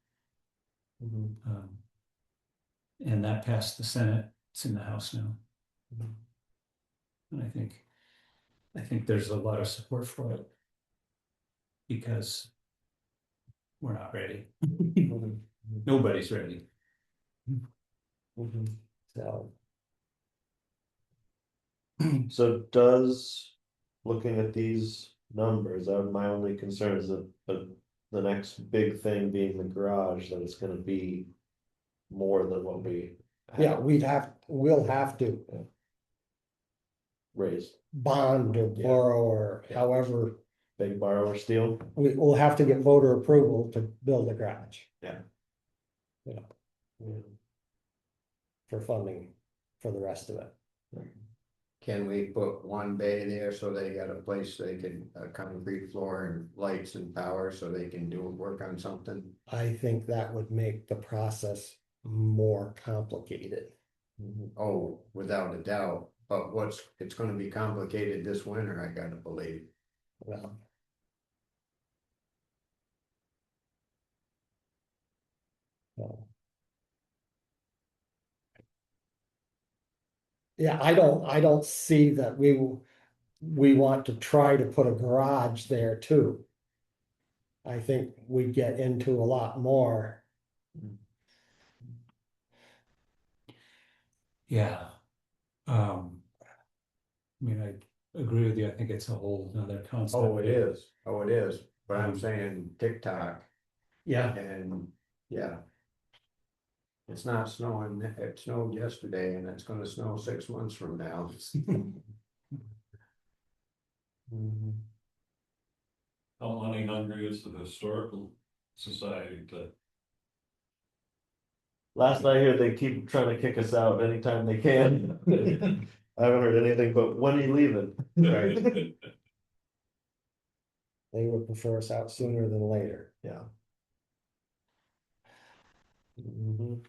And that passed the Senate, it's in the House now. And I think there's a lot of support for it. Because we're not ready. Nobody's ready. So, So does, looking at these numbers, my only concern is that the next big thing being the garage, that it's gonna be more than what we yeah, have we'll have to raised. bond or Yeah. borrow or Yeah. however, Big borrower steel. we'll have to get voter approval to build a garage. Yeah. For funding for the rest of it. Can we put one bay there so they got a place they can, a concrete floor and lights and power so they can work on something? I think that would make the process more complicated. Oh, without a doubt, But it's gonna be complicated this winter, I gotta believe. Well. So. Yeah, I don't see that we want to try to put a garage there too. I think we get into a lot more. Yeah. I mean, I agree with you. I think it's a whole nother concept. Oh, it is, but I'm saying TikTok Yeah, and, yeah. It's not snowing, it snowed yesterday and it's gonna snow 6 months from now. Mhm. How money hungry is the historical society to? Last I hear, they keep trying to kick us out anytime they can. I haven't heard anything, but when are you leaving? Right. They would prefer us out sooner than later. Yeah. Mhm.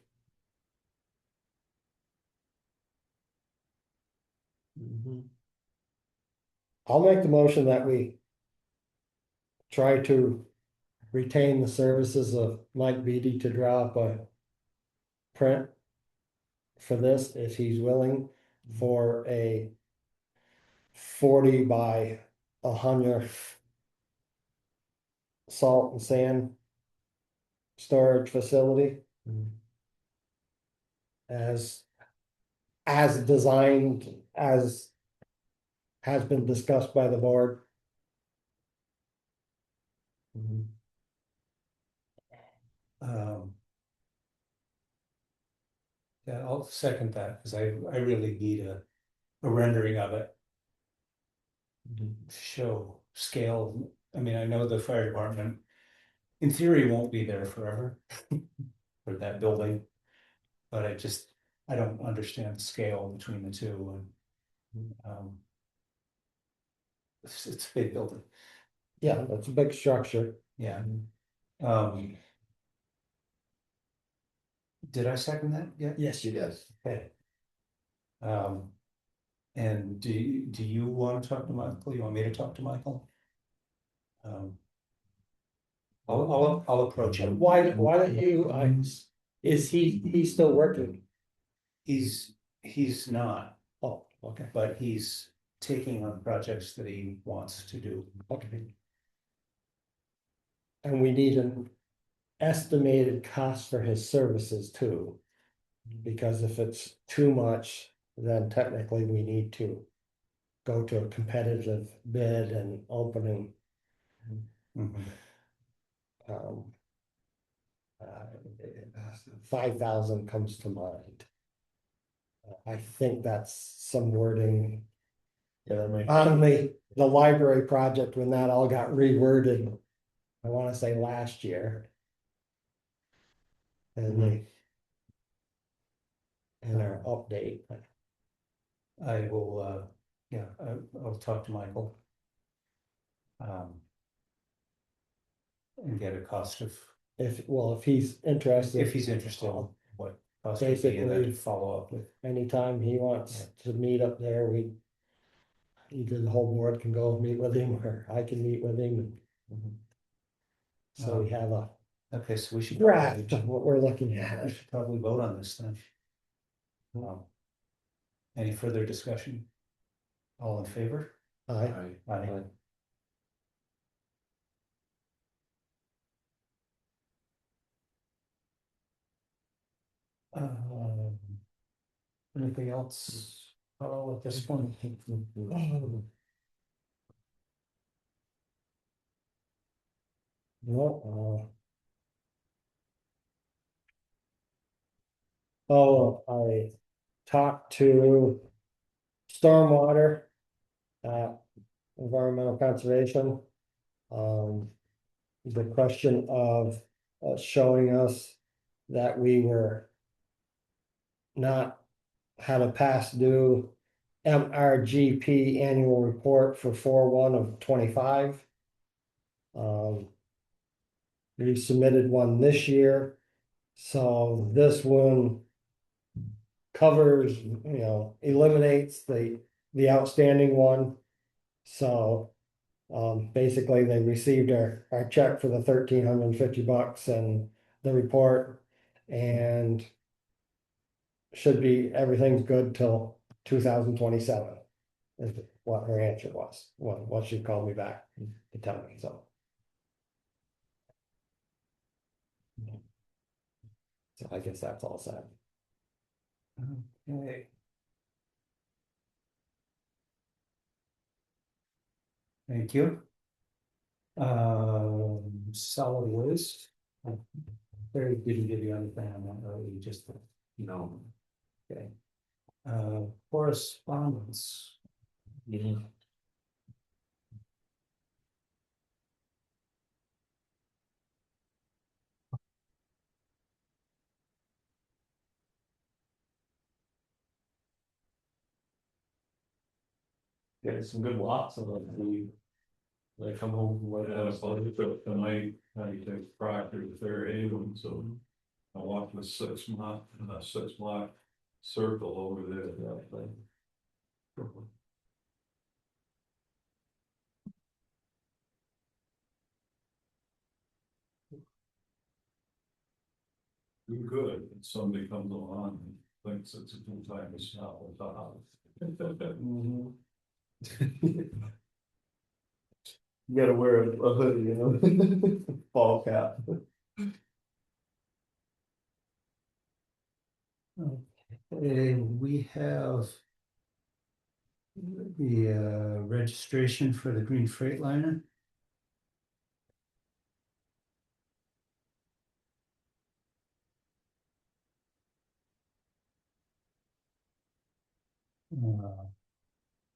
Mhm. I'll make the motion that we try to retain the services of Mike Beatty to draw up a print for this, if he's willing, for a 40 by 100 salt and sand storage facility. As designed, as has been discussed by the board. um. Yeah, I'll second that, because I really need a rendering of it. To show scale. I mean, I know the fire department, in theory, won't be there forever. For that building. But I don't understand the scale between the two and. It's a big building, Yeah, it's a big structure. yeah. Um. Did I second that? Yeah. Yes, She does. Okay. And do you want to talk to Michael? You want me to talk to Michael? I'll approach him. why don't you, is he's still working? He's not, Oh, okay, but he's taking on projects that he wants to do. okay. And we need an estimated cost for his services too. Because if it's too much, then technically we need to go to a competitive bid and opening. Mhm. Um. 5,000 comes to mind. I think that's some wording Yeah, that makes. on the library project when that all got reworded. I wanna say last year. And they. And our update. I will, yeah, I'll talk to Michael. And get a cost of, If he's interested. if he's interested, what cost would be, and then follow up with. Anytime he wants to meet up there, either the whole board can go meet with him, or I can meet with him. So we have a Okay, so we should. draft of what we're looking We at. should probably vote on this then. Any further discussion? All in favor? Aye. Aye. Anything else? Oh, at this point. No, oh, I talked to stormwater. Environmental conservation. The question of showing us that we were. Not had a past due MRGP annual report for 4/1/25. We submitted one this year, so this one covers, eliminates the outstanding one. So, basically they received our check for the $1,350 and the report. And should be, everything's good till 2027. Is what her answer was, what she called me back to tell me, so. So I guess that's all said. Okay. Thank you. Solid waste. Very didn't give you anything on that, earlier, just, No. okay. Correspondence. Getting some good walks on them. They come home from work. Yeah, so I took tonight, I take Proctor to Fairhaven, so I walked the 6 block circle over there. Do good, and somebody comes along and thinks it's a good time to stop at the house. You gotta wear a hoodie, you know, fall cap. We have the registration for the Green Freightliner.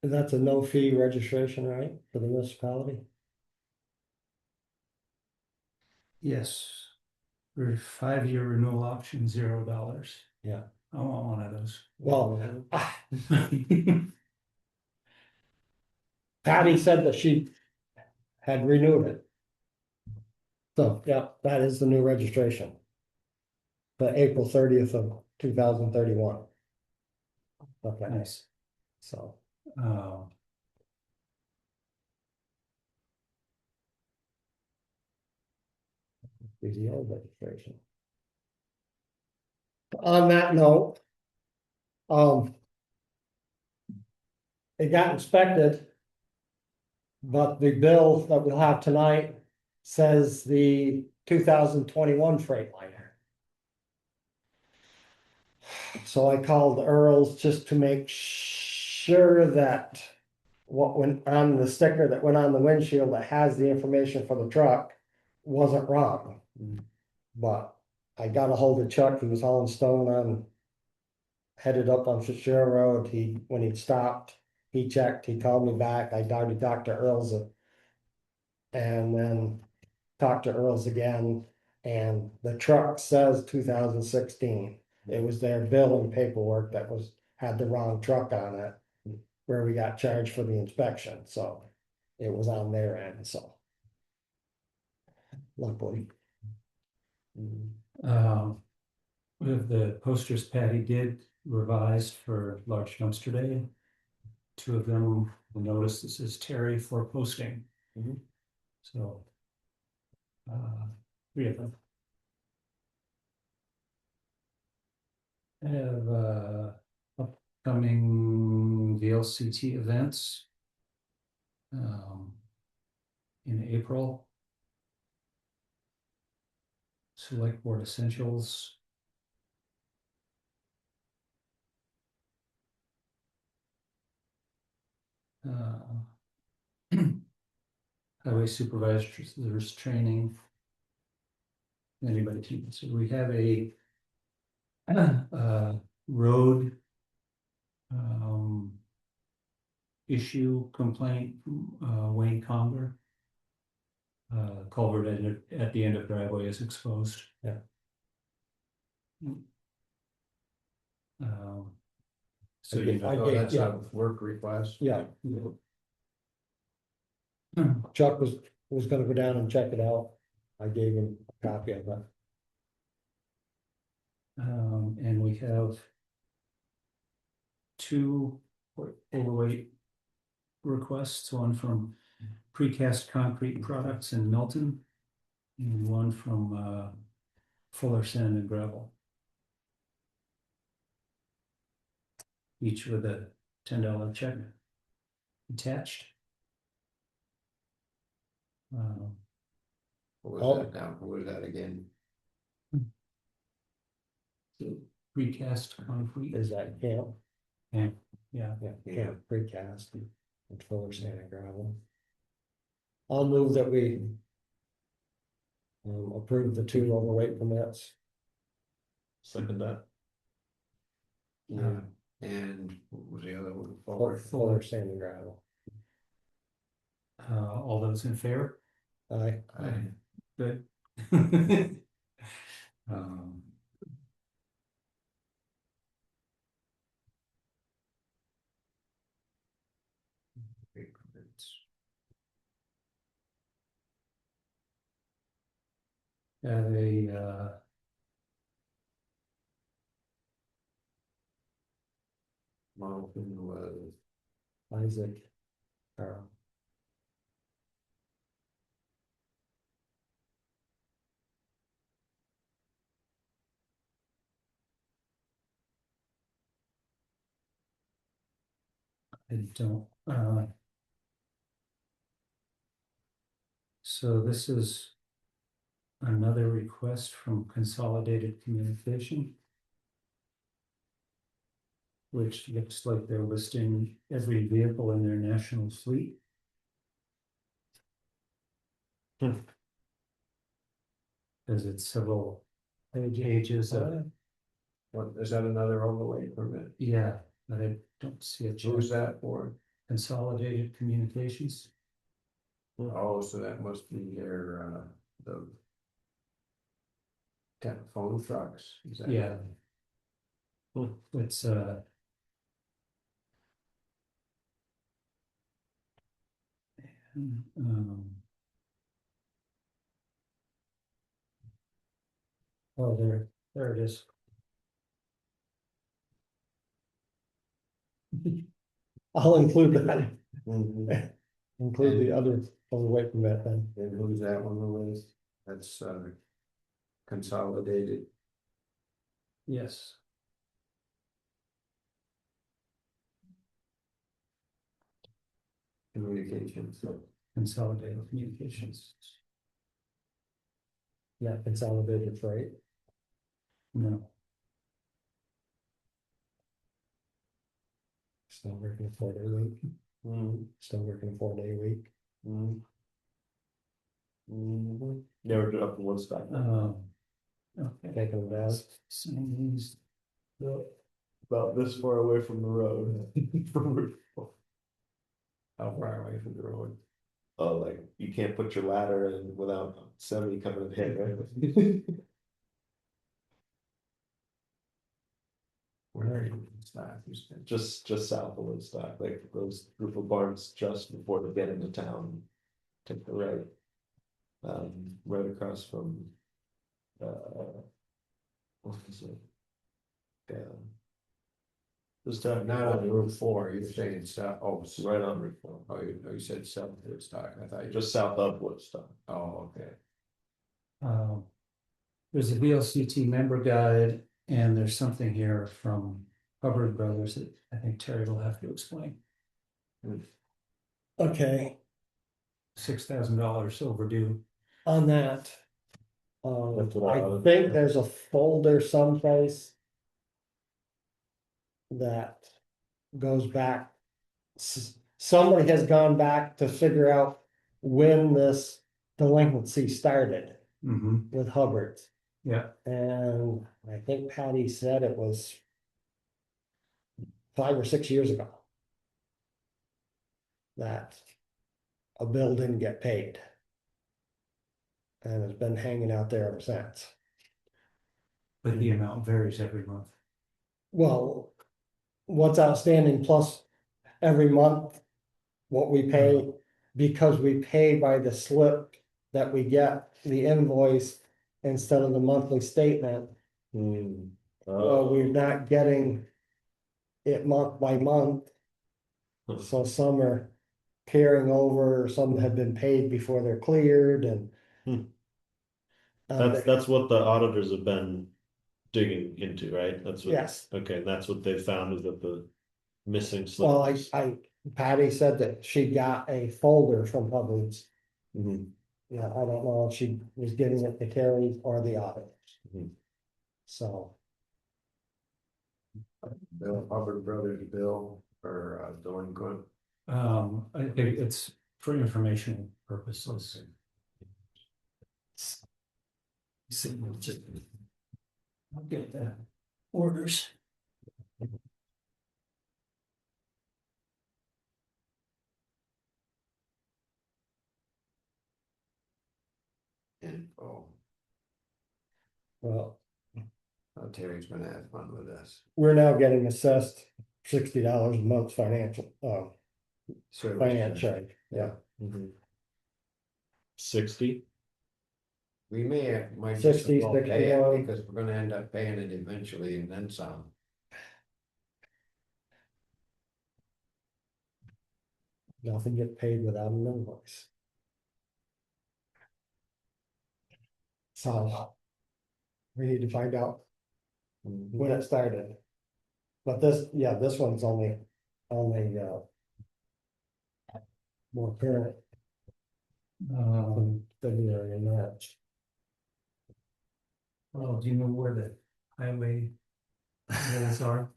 That's a no fee registration, right, for the municipality? Yes, for 5-year renewal option, $0. Yeah. I want one of those. Well, Patty said that she had renewed it. So, yeah, that is the new registration. The April 30th of 2031. Okay, Nice. so, here's the old registration. On that note, it got inspected. But the bill that we'll have tonight says the 2021 Freightliner. So I called Earl's just to make sure that what went on the sticker that went on the windshield that has the information for the truck wasn't wrong. But I got a hold of Chuck, he was hauling stone on, headed up on Fitzgerald Road. When he stopped, he checked, he called me back. I already talked to Earl's and then talked to Earl's again, and the truck says 2016. It was their billing paperwork that had the wrong truck on it, where we got charged for the inspection, so it was on their end, so. Luckily. We have the posters Patty did revised for large dumpster day. 2 of them will notice this is Terry for posting. So. 3 of them. I have upcoming VLCT events. In April. Selectboard Essentials. Highway Supervisors Training. Anybody can, so we have a road issue complaint from Wayne Conger. Culvert at the end of driveway is exposed. Yeah. So you know, I gave- That's yeah. a work request. Yeah. Chuck was gonna go down and check it out. I gave him a copy of that. And we have two overweight requests, one from Precast Concrete Products in Milton and one from Fuller Sand and Gravel. Each with a $10 check attached. What was that now? What was that again? Precast concrete. Is that camp? Yeah. Yeah, Yeah. camp precast and fuller sand and gravel. I'll move that we approve the 2 overweight permits. Second that. Yeah, and what was the other one? Fuller sand and gravel. All those in favor? Aye. Good. Um, they Mountain was Isaac. I don't, so this is another request from Consolidated Communication, which looks like they're listing every vehicle in their national fleet. Because it's several pages of, what, is that another overweight permit? yeah, but I don't see a Who check. was that for? Consolidated Communications. Oh, so that must be their, the phone trucks. Is that- Yeah. It's um, oh, there it is. I'll include that, Mhm. include the other overweight permit then. And who's that one with? That's Consolidated. Yes. Communications. Consolidated Communications. Yeah, consolidated freight. No, Still working a 4-day week. Still working a 4-day week. Never did up in Woodstock. okay. Taking it down. Sign these. About this far away from the road. From Route 4. How far away from the road? Oh, like you can't put your ladder in without somebody coming to hit, right? Where are you? It's not, you said. Just south of Woodstock, like those group of barns just before they get into town. Take the right. Right across from. What is it? Yeah. This time, Not on Route 4, you're saying south, right on Route 4, Oh, you said south of Woodstock, I thought you just south of Woodstock. oh, okay. There's a VLCT member guide, and there's something here from Hubbard Brothers that I think Terry will have to explain. Okay, $6,000 overdue. on that. That's what I I was- think there's a folder someplace. That goes back. Somebody has gone back to figure out when this delinquency started with Hubbard. Yeah, And I think Patty said it was 5 or 6 years ago. That a bill didn't get paid. And it's been hanging out there ever since. but the amount varies every month. Well, what's outstanding plus every month, what we pay, because we pay by the slip that we get, the invoice, instead of the monthly statement. Well, we're not getting it month by month. Huh. So some are carrying over, some have been paid before they're cleared and. Hmm. Um, That's what the auditors have been digging into, right? That's what, Yes, okay, and that's what they found is that the missing well, slips. Patty said that she got a folder from Publix. Mhm. Yeah, I don't know if she was giving it to Terry or the auditors. Mhm. So, Bill, Hubbard Brothers bill or delinquent. I think it's for informational purposes. See, we'll just. I'll get the orders. Info. well, Terry's gonna have fun with this. we're now getting assessed $60 a month financial, Service finance charge. charge, yeah. Mhm. 60. We might just 60, as well pay 61. it because we're gonna end up paying it eventually and then some. Nothing get paid without an invoice. So. We need to find out when it started. But this, yeah, this one's only, more current than February and March. Well, do you know where the highway bills are?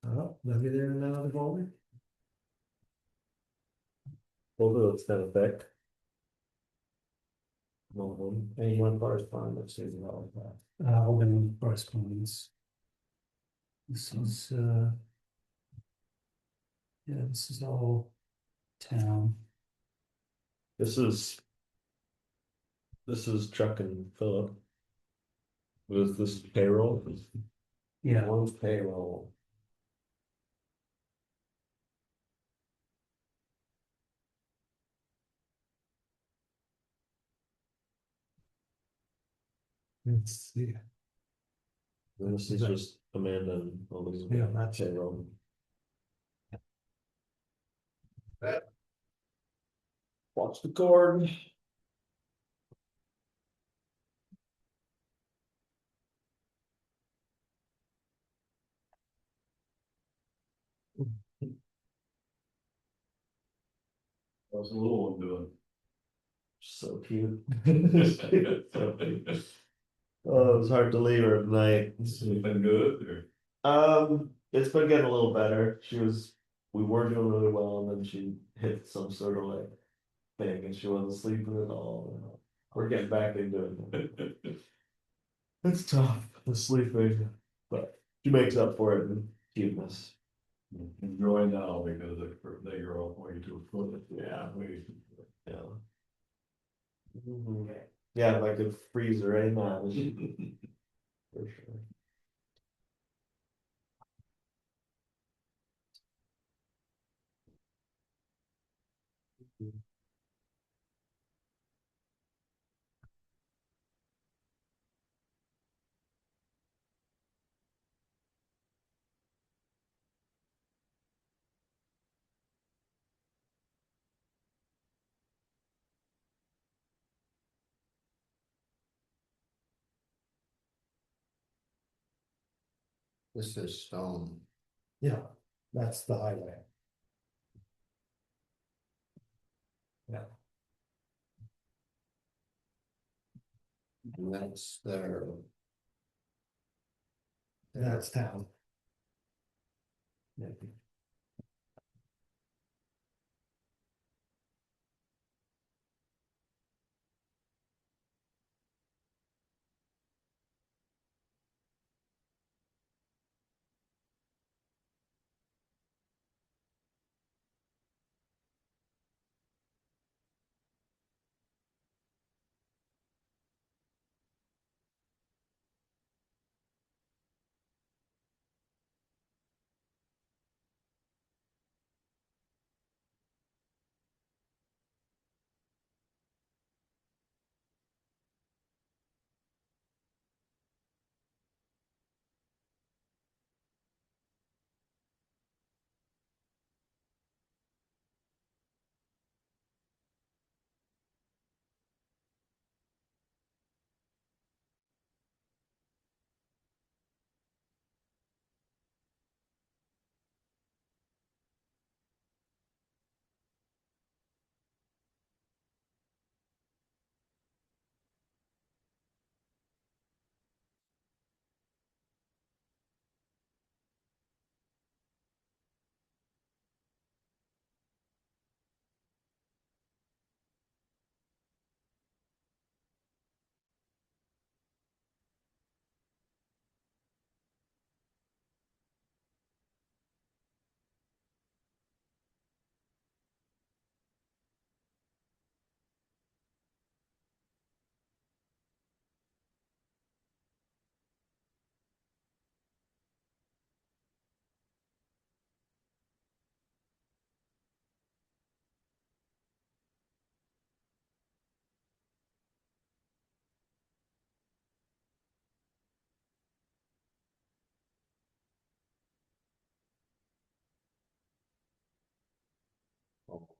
Oh, maybe they're in another folder. Folder looks kind of thick. Anyone correspondence is all that. Open correspondence. This is, yeah, this is all town. This is Chuck and Philip. Was this payroll? Yeah, One's payroll. Let's see. And this is just Amanda and Elizabeth. Yeah, that's it. Payroll. Watch the cord. What's the little one doing? So cute. So cute. Oh, it was hard to leave her at night. Been good or? It's been getting a little better. We were doing really well, and then she hit some sort of like thing, and she wasn't sleeping at all. We're getting back into it. It's tough, the sleeping, but she makes up for it in cuteness. Enjoy now because they grow up way too quick. Yeah. Way too quick. Yeah. Mhm. Yeah, if I could freeze her right now. For sure. This is stone. Yeah, that's the highway. Yeah. And that's their. That's town. Yeah.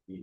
Is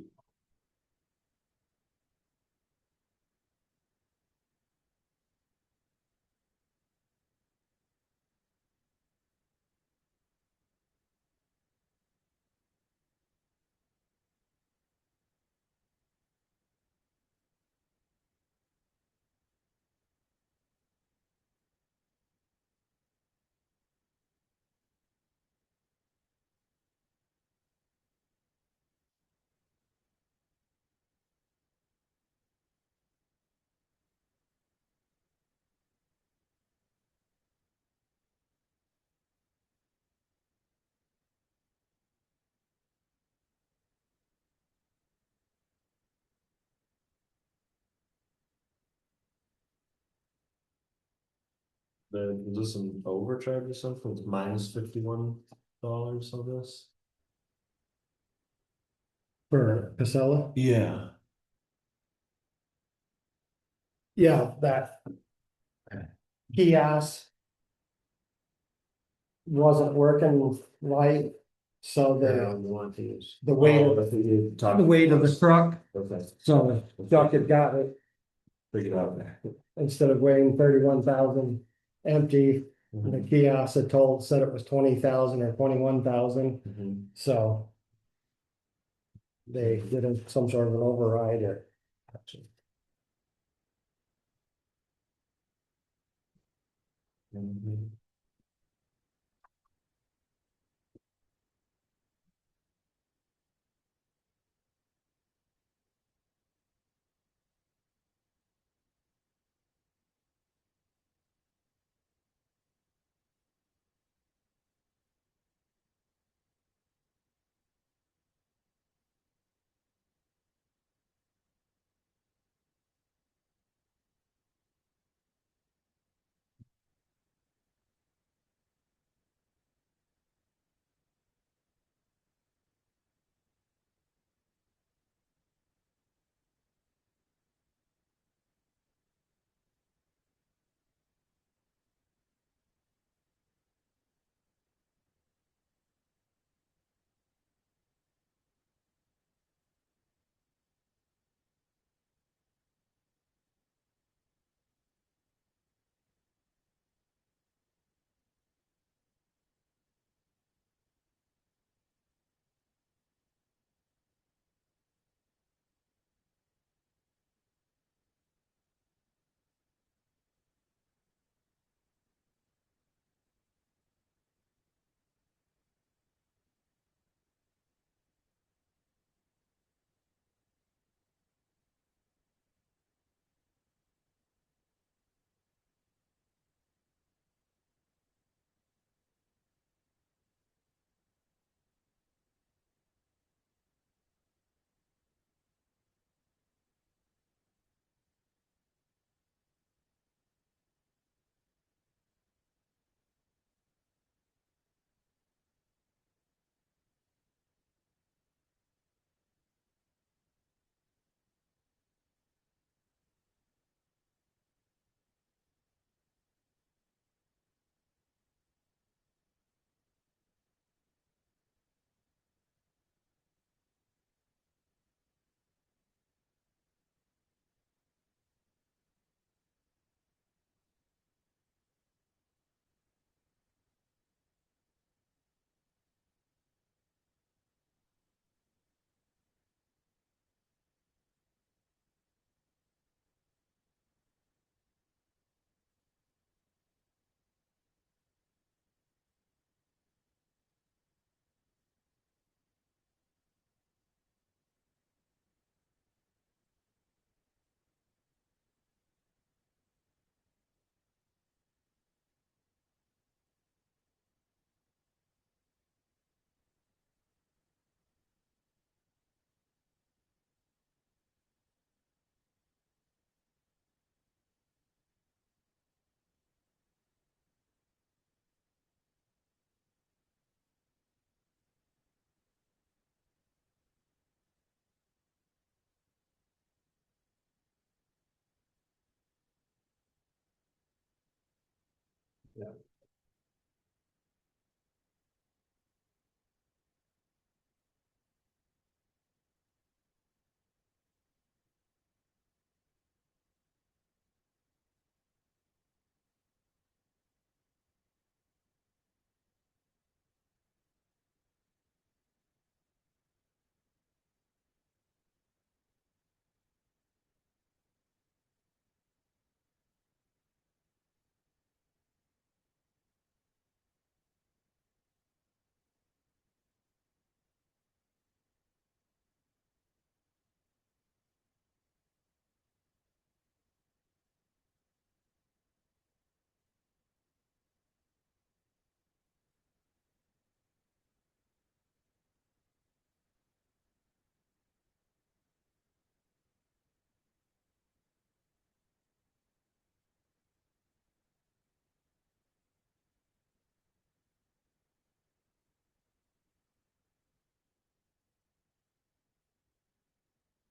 this an overcharge or something? It's minus $51 on this? For Casella, Yeah. yeah, that. Kiosk. Wasn't working right, so the weight of, the weight of the truck, Okay, so the truck had got it, figure it out there. instead of weighing 31,000 empty. The kiosk had said it was 20,000 or 21,000, Mhm. so. They did some sort of an override or. Mhm.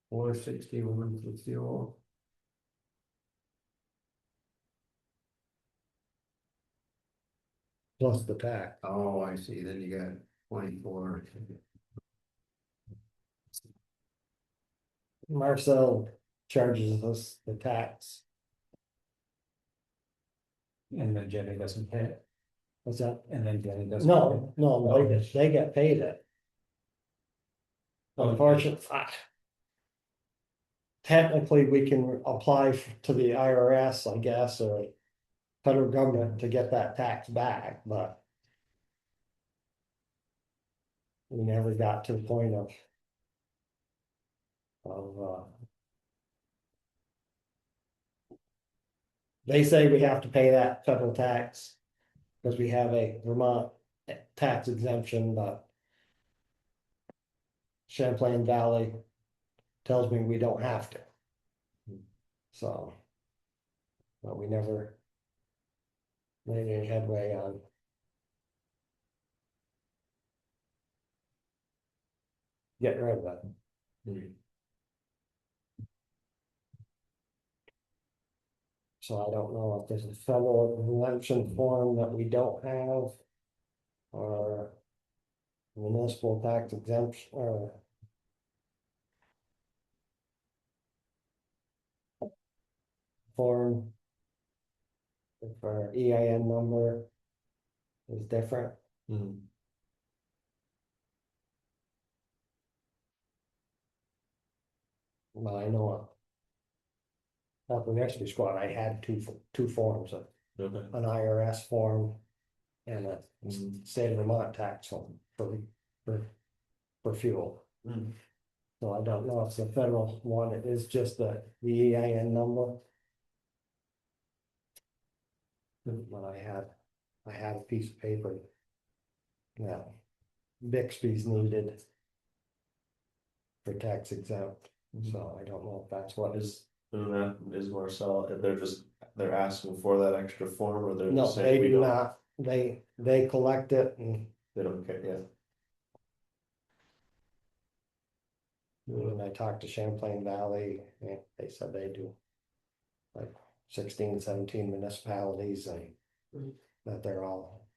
460, 160. Plus the tax. Oh, I see, then you got 24. Marcel charges us the tax. And then Jenny doesn't pay it, What's that? and then Jenny doesn't. No, no, they get paid it. Unfortunately, technically, we can apply to the IRS, I guess, or federal government to get that tax back, but we never got to the point of they say we have to pay that federal tax because we have a Vermont tax exemption, but Champlain Valley tells me we don't have to. So, but we never made any headway on. Getting rid of that. So I don't know if there's a federal exemption form that we don't have. Or municipal tax exemption or. Form. If our EIN number. Is different. Well, I know. At the rescue squad, I had two forms, Okay. an IRS form. And a state of Vermont tax form for fuel. So I don't know if the federal one, it is just the EIN number. But I had a piece of paper. Yeah. Bixby's needed. For tax exempt, so I don't know if that's what is. And that is Marcel, they're asking for that extra form, or they're No, just they saying we do don't, not, they collect it and. they don't care, yeah. When I talked to Champlain Valley, they said they do. Like 16, 17 municipalities and that they're all.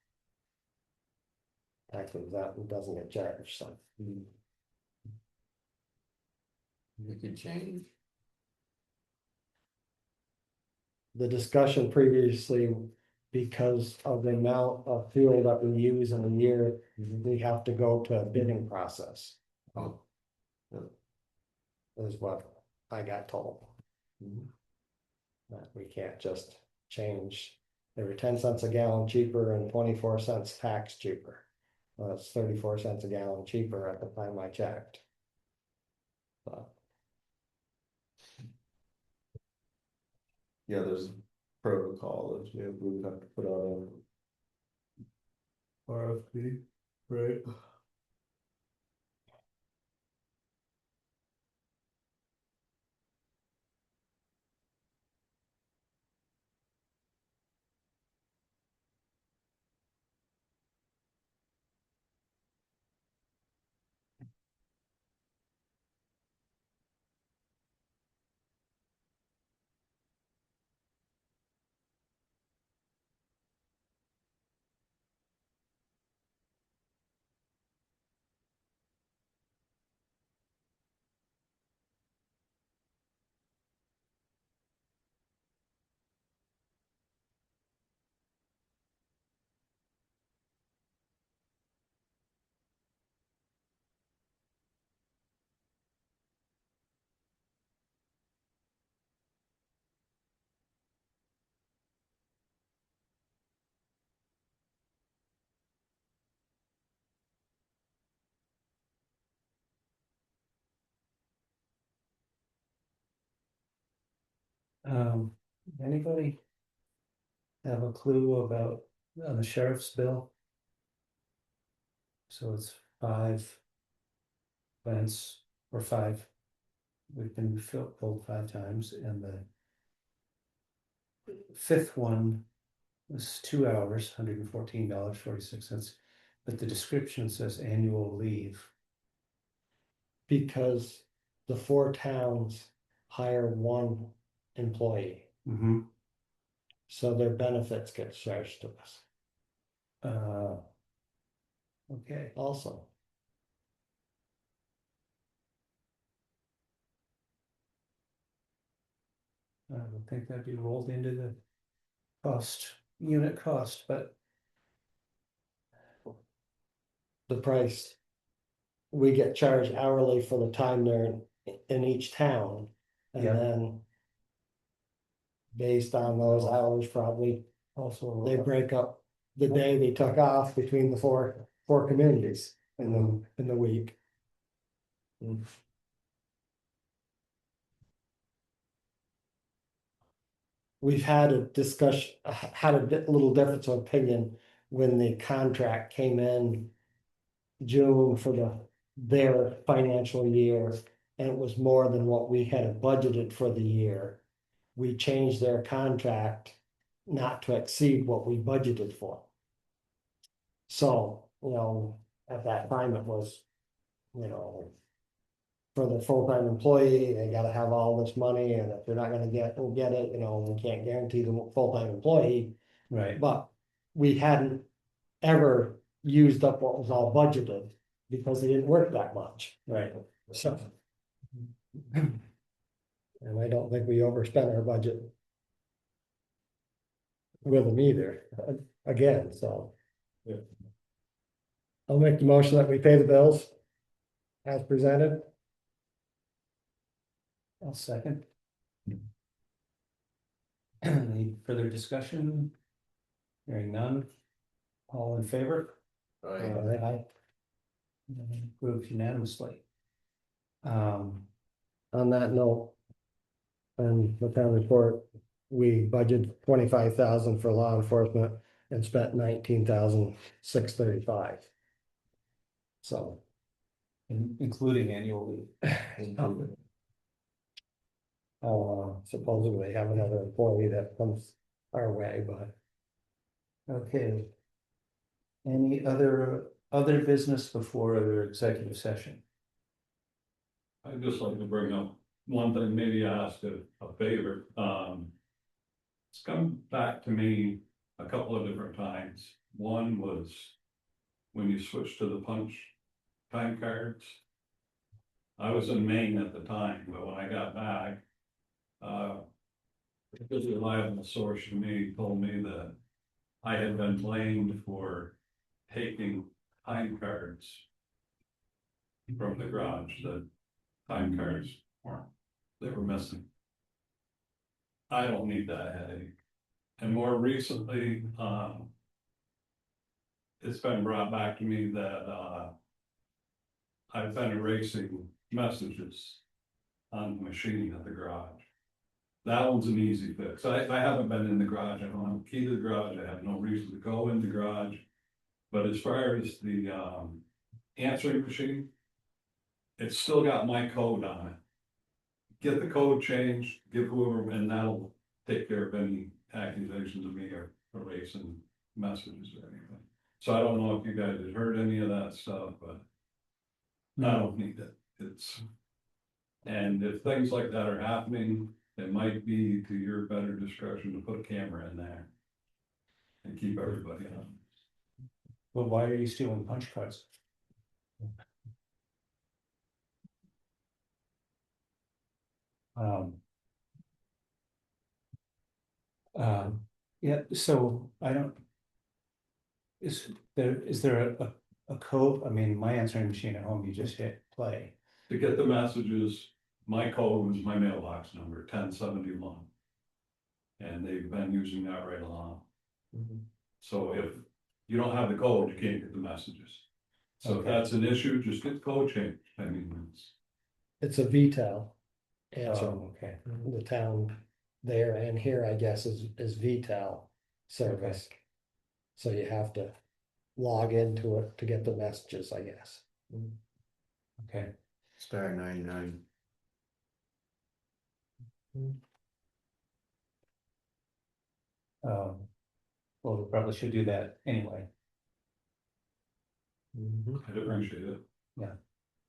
Actually, that doesn't get charged, so. You could change. The discussion previously, because of the amount of fuel that we use in a year, we have to go to a bidding process. Oh. Is what I got told. That we can't just change. They were 10 cents a gallon cheaper and 24 cents tax cheaper. Well, it's 34 cents a gallon cheaper at the time I checked. But Yeah, there's protocol that we would have to put out a RFP, right? Anybody have a clue about the sheriff's bill? So it's 5 events or 5. We've been pulled 5 times, and the 5th one was 2 hours, $114.46. But the description says annual leave. because the 4 towns hire 1 employee, Mm-hmm. so their benefits get charged to us Okay, also. I don't think that'd be rolled into the unit cost, but The price, we get charged hourly for the time they're in each town, and Yeah. then based on those hours, probably also. they break up the day they took off between the four communities in the week. We've had a discussion, had a little difference of opinion when the contract came in June for their financial year, and it was more than what we had budgeted for the year. We changed their contract not to exceed what we budgeted for. So, at that time it was, for the full-time employee, they gotta have all this money, and if they're not gonna get it, we can't guarantee the full-time employee. Right. But we hadn't ever used up what was all budgeted, because they didn't work that much. Right. So. And I don't think we overspent our budget. With them either, again, so. Yeah. I'll make the motion that we pay the bills. As presented. I'll second. Any further discussion? Hearing none. All in favor? Aye. Approved unanimously. On that note. And the town report, we budgeted 25,000 for law enforcement and spent 19,635. So. including annual leave. Supposedly they have another employee that comes our way, but. Okay. Any other business before our executive session? I'd just like to bring up one thing, maybe ask a favor. It's come back to me a couple of different times. One was when you switched to the punch time cards. I was in Maine at the time, but when I got back, because a reliable source to me told me that I had been blamed for taking time cards from the garage, that time cards weren't, they were missing. I don't need that headache. And more recently, it's been brought back to me that I've been erasing messages on the machine at the garage. That one's an easy fix. I haven't been in the garage. I don't have a key to the garage. I have no reason to go in the garage. But as far as the answering machine, it's still got my code on it. Get the code changed, give whoever, and that'll take care of any accusations of me or erasing messages or anything. So I don't know if you guys have heard any of that stuff, but I don't need it. And if things like that are happening, it might be to your better discretion to put a camera in there and keep everybody on. Well, why are you stealing punch cards? Yeah, so I don't. Is there a code? I mean, my answering machine at home, you just hit play. To get the messages, my code was my mailbox number, 1071. And they've been using that right along. So if you don't have the code, you can't get the messages. So if that's an issue, just get the code changed. I mean, It's a VTEL answer. Okay. The town there and here, I guess, is VTEL service. So you have to log into it to get the messages, I guess. Okay. Star 99. Well, we probably should do that anyway. I'd appreciate it.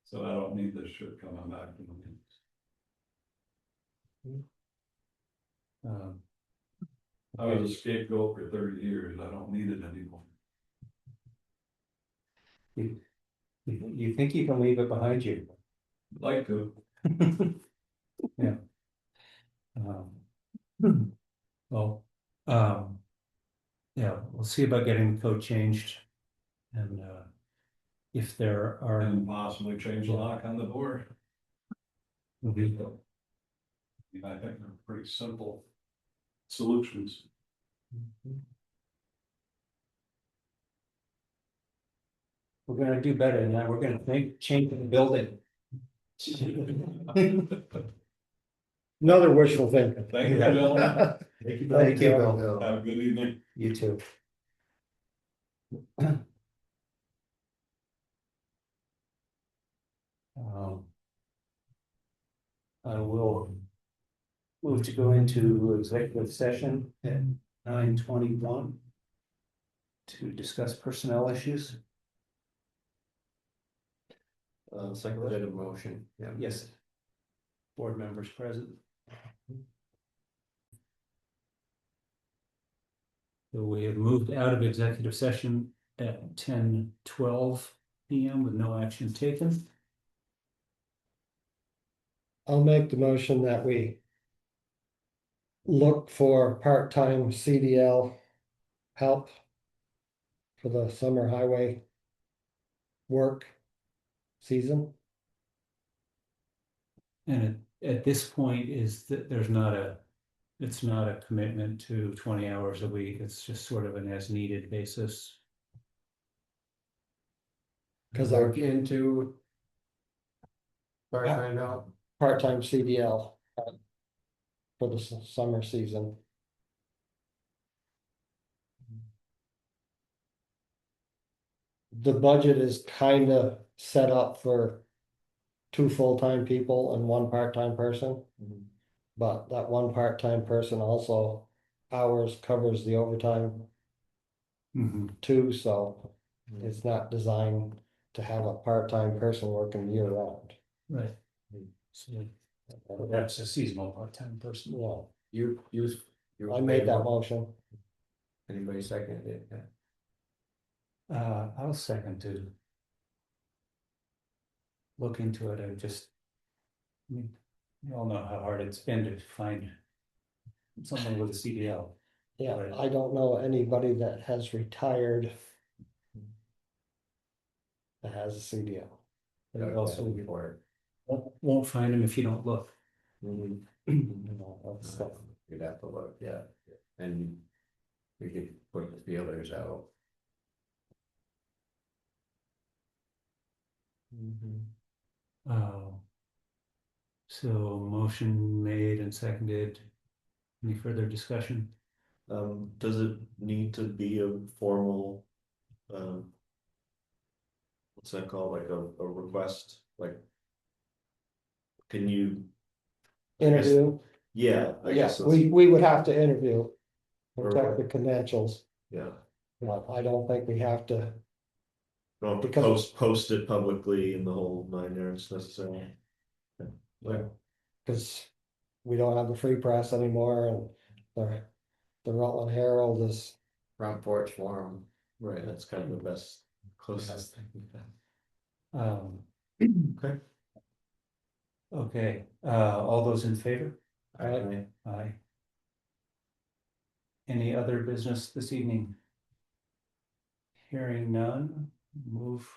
So I don't need this shirt coming back to me. I was a scapegoat for 30 years, I don't need it anymore. You think you can leave it behind you? Like to. Yeah. Well, yeah, we'll see about getting the code changed. And if there are. And possibly change the lock on the door. I think they're pretty simple solutions. We're gonna do better than that. We're gonna change the building. Another wishful thinking. Thank you, gentlemen. Thank you, Bill. Have a good evening. You too. I will move to go into executive session at 9:21 to discuss personnel issues. Second motion, yeah. Yes. Board members present. So we have moved out of executive session at 10:12 PM with no action taken. I'll make the motion that we look for part-time CDL help for the summer highway work season. And at this point is that there's not a, it's not a commitment to 20 hours a week. It's just sort of an as needed basis. Cause our Look into. Part-time help. part-time CDL for the summer season. The budget is kind of set up for 2 full-time people and 1 part-time person. But that 1 part-time person also hours covers the overtime too, so it's not designed to have a part-time person working year round. Right. So that's a seasonal part-time person. Yeah, You. I made that motion. Anybody second it? I'll second to look into it. I just, I mean, you all know how hard it's been to find someone with a CDL. Yeah, Right. I don't know anybody that has retired that has a CDL. But also, for won't find them if you don't look. it. You know, that's the- You'd have to look, yeah, and we could put the feelers out. So motion made and seconded. Any further discussion? Does it need to be a formal, what's that called, like a request, like? Can you, Interview, yeah, I guess yes, that's, we would have to interview. Or Protect what? the credentials, yeah. but I don't think we have to, Don't have to Because- post it publicly in the whole 9 yards necessarily. Like, cause we don't have the free press anymore and the Rutland Herald is, Front porch forum. right, that's kind of the best, closest thing we've done. Okay. Okay, all those in favor? Aye. Aye. Any other business this evening? Hearing none, move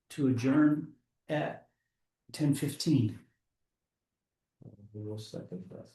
to adjourn at 10:15. We will second that.